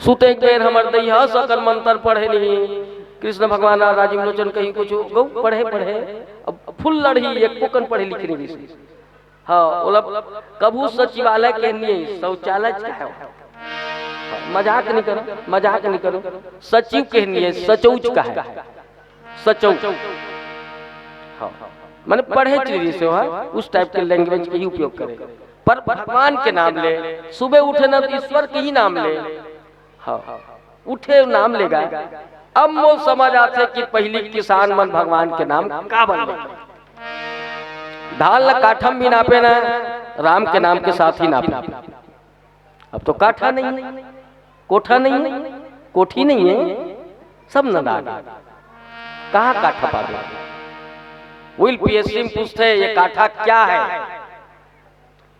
सुते बेर हमर दैया सकल मंत्र पढ़े नहीं कृष्ण भगवान राजीव लोचन कहीं कुछ गौ पढ़े पढ़े अब फुल लड़ी एक कोकन पढ़े लिख नहीं हाँ कभू सचिवालय कहनी शौचालय है मजाक नहीं करो सचिव कहनी है सचौच का है सचौच हाँ मैंने पढ़े चीज से उस टाइप के लैंग्वेज के ही उपयोग करे पर भगवान के नाम ले सुबह उठे ना तो ईश्वर के ही नाम ले हाँ उठे नाम लेगा। अब वो समझ आते कि पहली किसान मन भगवान के नाम का बन धान ला काठम भी नापे ना राम के नाम के साथ ही नापे। अब तो काठा नहीं कोठा नहीं कोठी नहीं है सब नदान कहाँ काठा पावे विल पीएससी में पूछते हैं ये काठा क्या है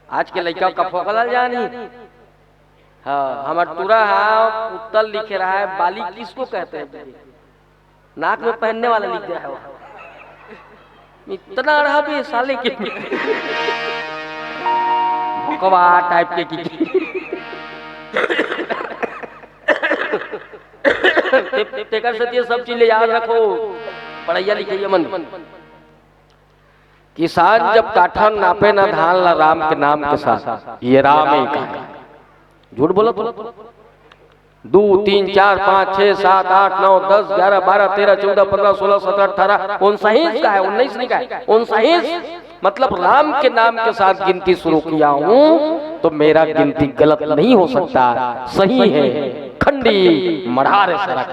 आज के लड़का का फोकल जानी हाँ हमारा टूरा है उत्तल लिखे रहा है बाली किसको कहते हैं नाक में पहनने वाला लिख दिया है इतना रहा भी साले के भकवा टाइप के की तेकर से ये सब चीजें याद रखो पढ़ैया लिखैया मन किसान जब काठा नापे ना धान ला राम के नाम के साथ ये राम ही का झूठ बोलो तो 2 3 4 5 6 7 8 9 10 11 12 13 14 15 16 17 18 59 का है 19 नहीं का है 59 मतलब राम के नाम के साथ गिनती शुरू किया हूँ तो मेरा गिनती गलत नहीं हो सकता सही है खंडी मढ़ार सड़क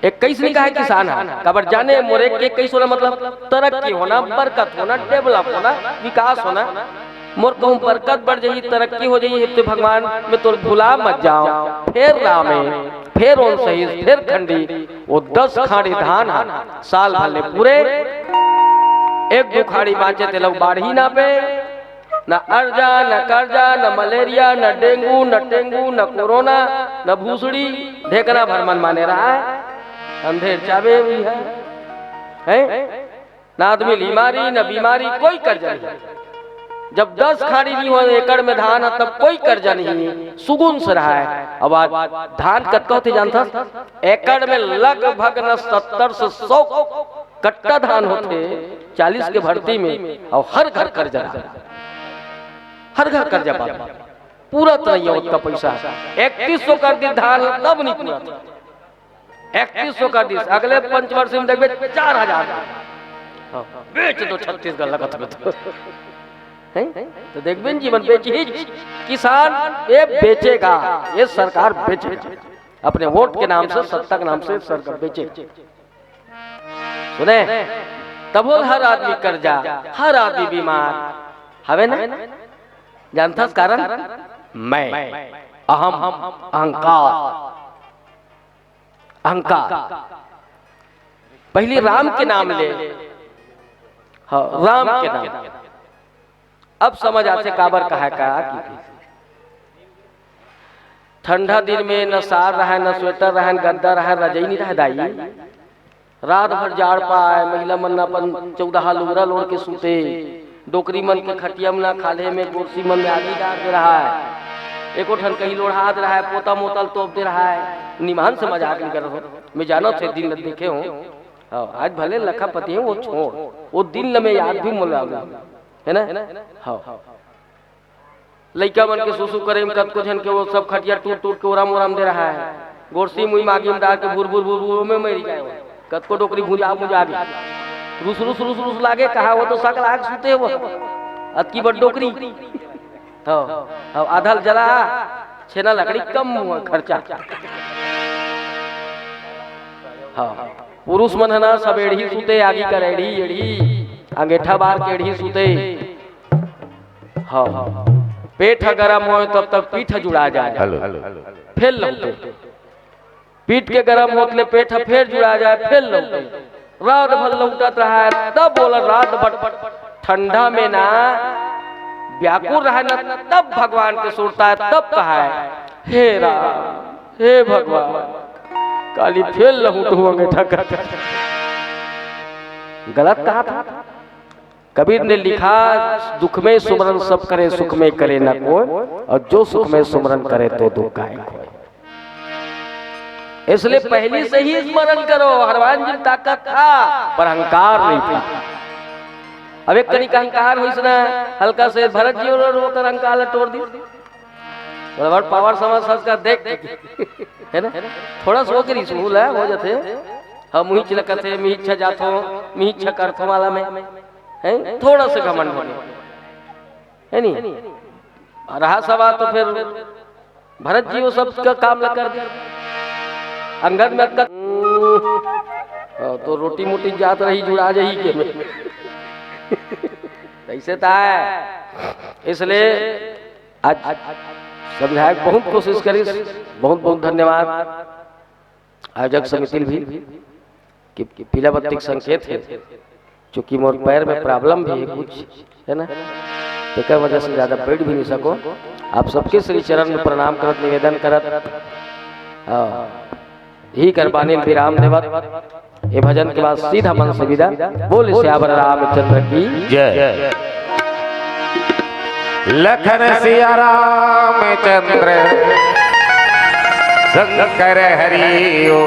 21 नहीं कहा है किसान है कबर जाने मोरे के 21 होना मतलब तरक्की होना बरकत होना डेवलप होना विकास होना मोर कहूँ बरकत बढ़ जाइए तरक्की हो जाइए तो भगवान में तो भुला मत जाओ फिर रामे फिर ओन सही फिर खंडी वो 10 खाड़ी धान साल भले पूरे 1-2 खाड़ी बाँचे थे लोग बाढ़ी ना पे न अर्जा न कर्जा न मलेरिया न डेंगू न टेंगू न कोरोना न भूसड़ी ढेकना भरमन माने रहा है अंधेर चाबे भी है न आदमी बीमारी न बीमारी कोई कर्जा नहीं जब 10 खाड़ी नहीं हो एकड़ में धान है तब कोई कर्जा नहीं, सुगुन से रहा है। अब आज धान कतका होते जानता, एकड़ में लगभग न 70 से 100 कट्टा धान होते 40 के भर्ती में, और हर घर कर्जा रहा, हर घर कर्जा पाता, पूरा तो नहीं है उसका पैसा। 3100 कर दी धान तब नहीं पूरा, 3100 कर दी, अगले पंचवर्ष में देखिए 4000 बेच दो, छत्तीसगढ़ लगत तो देखबे जीवन बेच ही किसान ये बेचेगा, ये सरकार बेचेगा अपने वोट के नाम से, सत्ता के नाम से सरकार बेचेगा। सुने तब हर आदमी कर्जा, हर आदमी बीमार हवे ना, जानता कारण मैं अहम अहंकार, अहंकार। पहले राम के नाम ले, हाँ राम के नाम, अब समझ आते काबर कहा की ठंडा दिन में न सार रहा, न स्वेटर रहा, गद्दा रहा, रजाई नहीं रहा दाई, रात भर जाड़ पाए, महिला मन अपन 14 लुगरा लोड़ के सूते, डोकरी मन के खटिया में खाले में कुर्सी मन में आगी डाल दे रहा है, एको ठन कहीं लोढ़ा दे रहा है, पोता मोतल तोप दे रहा है, निमान से मजाक नहीं कर रहा हूँ मैं, जानो थे दिन देखे हूँ, आज भले लखापति है वो छोड़, वो दिन में याद भी मुला है ना। हाँ लइका मन के सुसु करे में कत को झन के वो सब खटिया टूट टूट के ओराम ओराम दे रहा है, गोरसी मुई मागी में डाल के बुर बुर बुर बुर में मर गए, कत को डोकरी भुजा मुझा गई, रुस रुस रुस रुस लागे, कहा वो तो सकल आग सुते वो अत की बड़ डोकरी। हाँ आधा जला छेना लकड़ी कम खर्चा। हाँ पुरुष मन है ना सब एड़ी सुते, आगी कर एड़ी एड़ी अंगेठा बार के एड़ी सुते। हाँ पेट गरम हो तब तक पीठ जुड़ा जाए, फिर लौटे, पीठ के गरम होतले पेट फिर जुड़ा जाए, फिर लौटे, रात भर लौटत रहा है, तब बोला रात भर ठंडा में ना व्याकुल रहा ना, तब भगवान के सुरता है, तब कहा है हे राम हे भगवान काली फिर लहूट हुआ अंगेठा कर। गलत कहा था, कबीर ने लिखा दुख में सुमरन सब करे, सुख में करे न कोई, और जो सुख में सुमरन करे तो दुख का कोई। इसलिए पहले से ही स्मरण करो, हनुमान जी ताकत था पर अहंकार नहीं था। अब एक कनिक अहंकार हुई ना हल्का से, भरत जी और होकर अहंकार तोड़ दी, बराबर पावर समझ सच का देख है ना, थोड़ा सो के रिसूल है हो जाते हम मुही चिलकते मी इच्छा जातो मी इच्छा करतो वाला में है, थोड़ा से घमंड हो है नहीं रहा सवाल। तो फिर भरत जी वो सब का काम न कर दिया, अंगद में तो रोटी मोटी जात रही जुड़ा जही के ऐसे था है। इसलिए आज समझाए बहुत कोशिश करी, बहुत बहुत धन्यवाद आयोजक समिति भी कि पीला बत्ती संकेत है, चूंकि मोर पैर में प्रॉब्लम भी है कुछ है ना, तो वजह से ज्यादा बैठ भी नहीं सको। आप सबके श्री चरण में प्रणाम करत निवेदन करत ही करवाने विराम देवत ये भजन के बाद सीधा मन से विदा। बोले श्यावर रामचंद्र की जय। लखन सिया रामचंद्र शंकर हरिओ,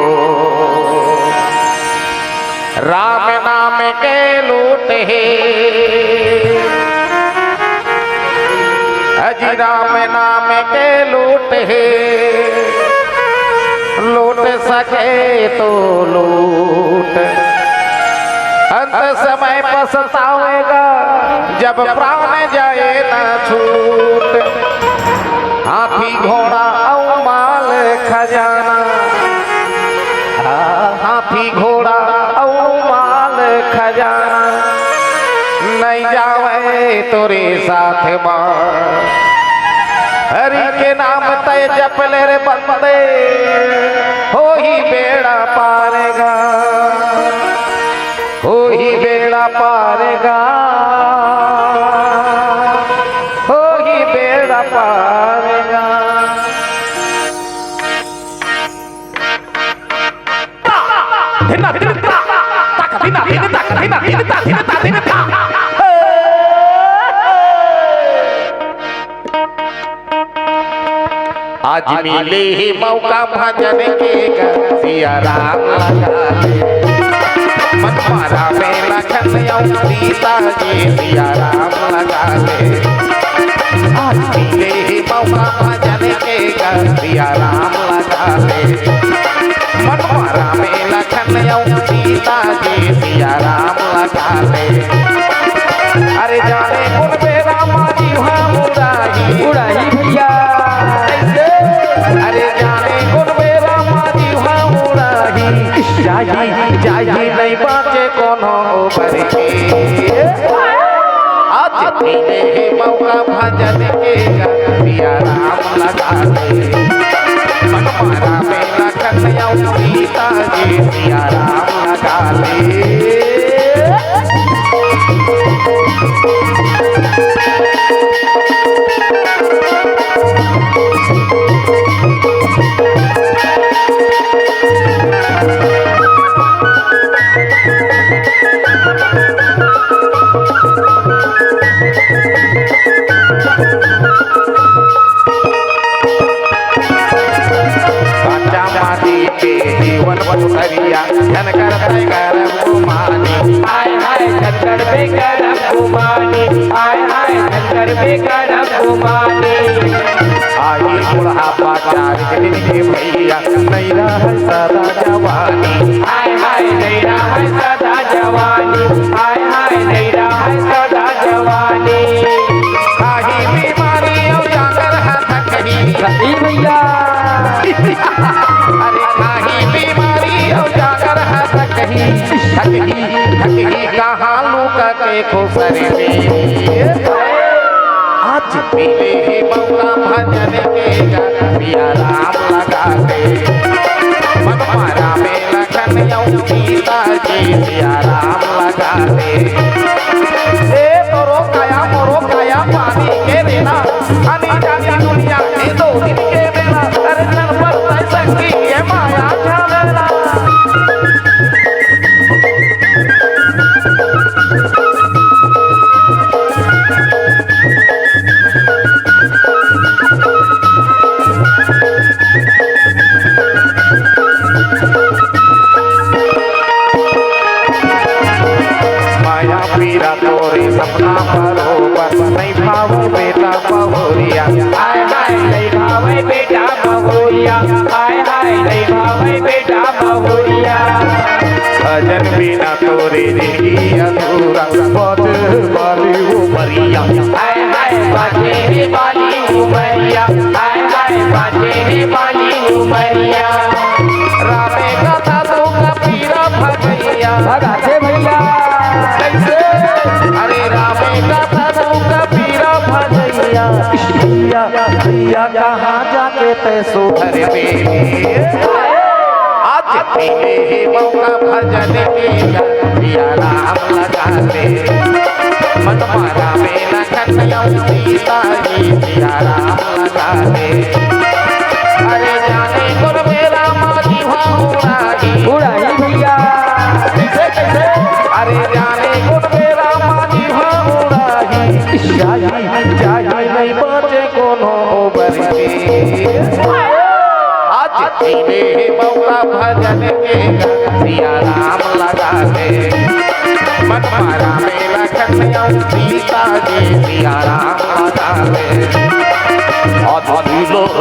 राम नाम के लूट है अजी, राम नाम के लूट है, लूट सके तो लूट, अंत समय पछतावेगा जब प्राण जाए न छूट। हाथी घोड़ा और माल खजाना, हाथी घोड़ा और माल खजाना, नहीं जावे तोरे साथ मां। हरि के नाम तय जप ले रे बंदे, हो ही बेड़ा पारेगा, हो ही बेड़ा पारेगा, हो ही बेड़ा पारेगा। आज मिले ही मौका भजन के सिया राम लगा ले मन मारा में लखन सीता जी सिया राम लगा ले आज मिले ही मौका भजन के सिया राम लगा ले मन मारा में लखन सीता जी सिया राम लगा ले अरे जाने कौन मेरा माजी हाँ उड़ाही भैया अरे जाने कौन मेरा माजी हाँ उड़ाही जाही नहीं बाचे कोनो बरके आज मिले ही मौका भजन के सिया राम लगा ले मन मारा में लखन सीता जी सिया राम लगा ले जीवन बसरिया धन कर बेगर गुमानी हाय हाय धनकर बेकर गुमानी हाय हाय धनकर बेकर गुमानी आई बुढ़ापा चार दिन के भैया नहीं रह सदा जवानी हाय हाय नहीं रहा सदा जवानी हाय हाय नहीं रहा सदा जवानी काही बीमारी और जाकर हाथ कहीं भैया अरे काही बीमारी और जाकर हाथ कहीं थकी कहाँ लूका के खुसर में आज मिले ही मौका भजन के सिया राम लगा ले मन मारा में लखन सीता जी सिया राम लगा ले ए तोरो काया पानी के देना आनी जानी दुनिया के दो दिन के बेला अरे तन पर सकी ये माया झालेला माया पीरा तोरे सपना बरोबर नहीं भाव बेटा बहुरिया हाय हाय नहीं भावे बेटा बहुरिया हाय हाय नहीं भावे बेटा बहुरिया भजन बिना तोरे जिंदगी अधूरा बहुत वाली उमरिया हाय हाय बाजे रे बाली उमरिया हाय हाय बाजे रे बाली उमरिया रामे कथा तो कपीरा भजैया भगाते भैया कैसे अरे रामे कथा तो कपीरा भजैया भैया कहाँ जाके पैसों घर में आज मिले ही मौका भजन के सिया राम लगा ले मन मारा में लखन सीता जी सिया राम लगा ले अरे जाने गुर मेरा माजी उड़ाही भैया कैसे अरे जाने गुर मेरा माजी उड़ाही जाही नहीं बचे कोनो बरके आज मिले ही मौका भजन के सिया राम लगा ले मन मारा में लखन सीता जी सिया राम लगा ले आधी लोग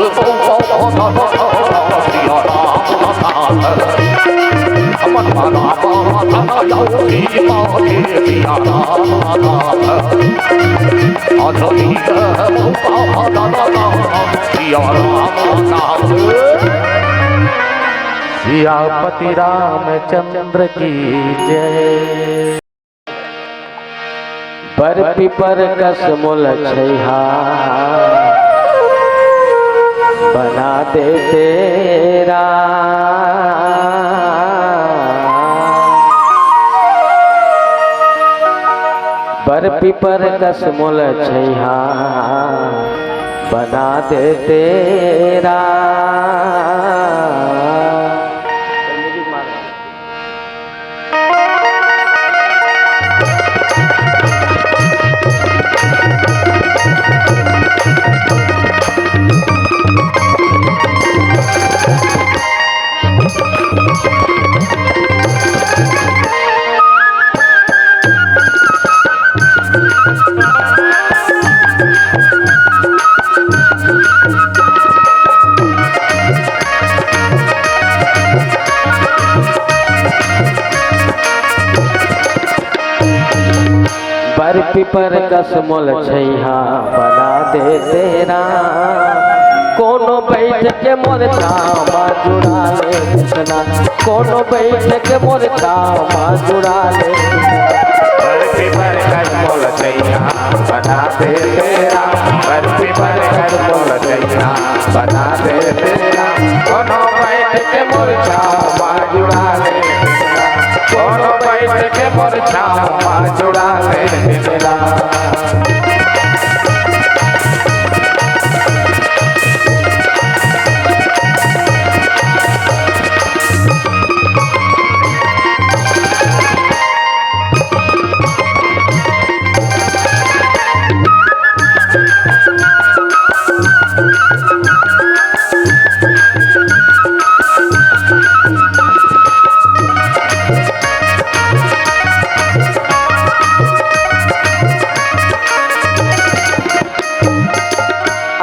सिया राम लगा ले मन मारा सीता जी सिया राम लगा ले आधी सिया राम लगा ले सियापति रामचंद्र की जय पर पिपर कस मोल छैहा बना दे तेरा पर पिपर कस मोल छैहा बना दे तेरा पिपर कस मोल छैहा बना दे तेरा कोनो बैठ के मोर छावा जुड़ा ले कृष्णा कोनो बैठ के मोर छावा जुड़ा ले बर्फी पर कस मोल छैया बना दे तेरा बर्फी पर कस मोल छैया बना दे तेरा कोनो बैठ के मोर छावा जुड़ा ले कोनो बैठ के मोर छावा जुड़ा ले तेरा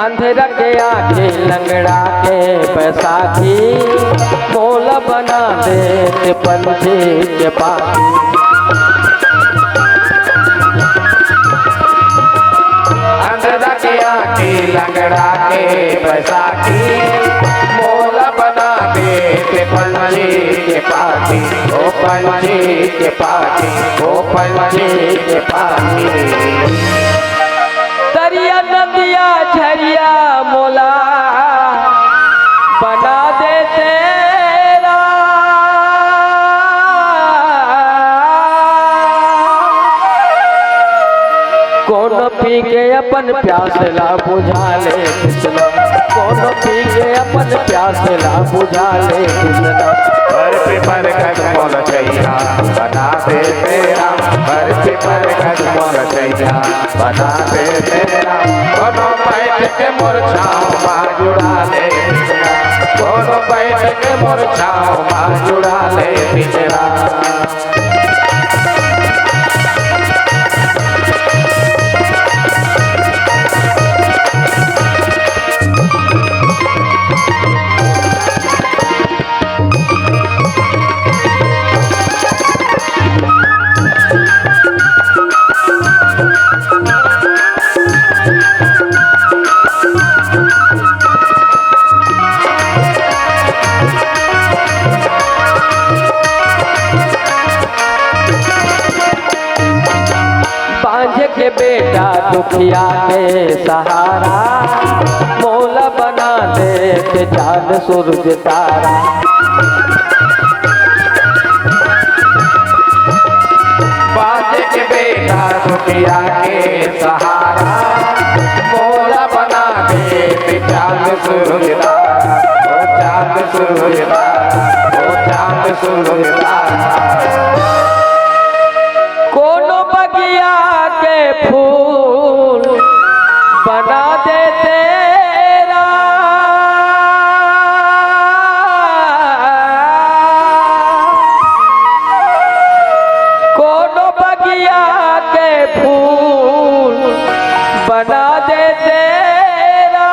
अंधेरा के आके लंगड़ा के बैसाखी मोल बना दे पंछी के पाखी अंधेरा के आके लंगड़ा के बैसाखी मोल बना दे पंछी के पाखी ओ पंछी के पाखी ओ पंछी के पाखी दरिया नदिया झरिया मोला बना दे तेरा कौन पी के अपन प्यास ला बुझा ले कृष्णा कौन पी के अपन प्यास ला बुझा ले कृष्णा बर्फी पर कस मोल छैया बना दे तेरा बर्फी पर कस मोल छैया बना दे तेरा कोनो बैठ के मोर छावा जुड़ा ले कोनो बैठ के मोर छावा जुड़ा ले तेरा के बेटा दुखिया के सहारा मोल बना दे के चांद सूरज तारा बाजे के बेटा दुखिया के सहारा मोल बना दे चांद सूरज तारा ओ चांद सूरज तारा ओ चांद सूरज तारा कोनो बगिया के फूल बना दे तेरा कोनो बगिया के फूल बना दे तेरा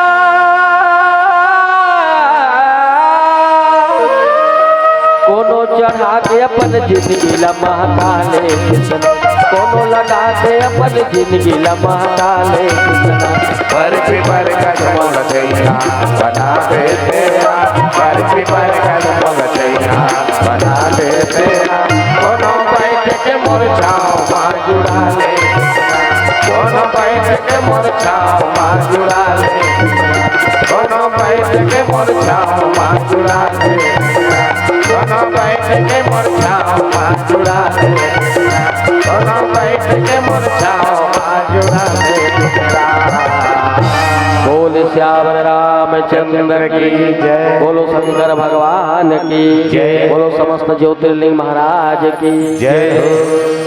कोनो चढ़ा के अपन जिंदगी लम्हा ले कृष्णा कोनो लगा के अपन जिंदगी लम्हा ले कृष्णा बर्फी पर कस मोल छैया बना दे तेरा बर्फी पर कस मोल छैया बना दे तेरा कोनो बैठ के मोर छावा जुड़ा ले कोनो बैठ के मोर छावा जुड़ा ले कोनो बैठ के मोर छावा जुड़ा ले कोनो बैठ के मोर छावा जुड़ा ले कोनो बैठ के मोर छावा जुड़ा ले बोल श्यावर रामचंद्र की जय। बोलो शंकर भगवान की जय। बोलो समस्त ज्योतिर्लिंग महाराज की जय।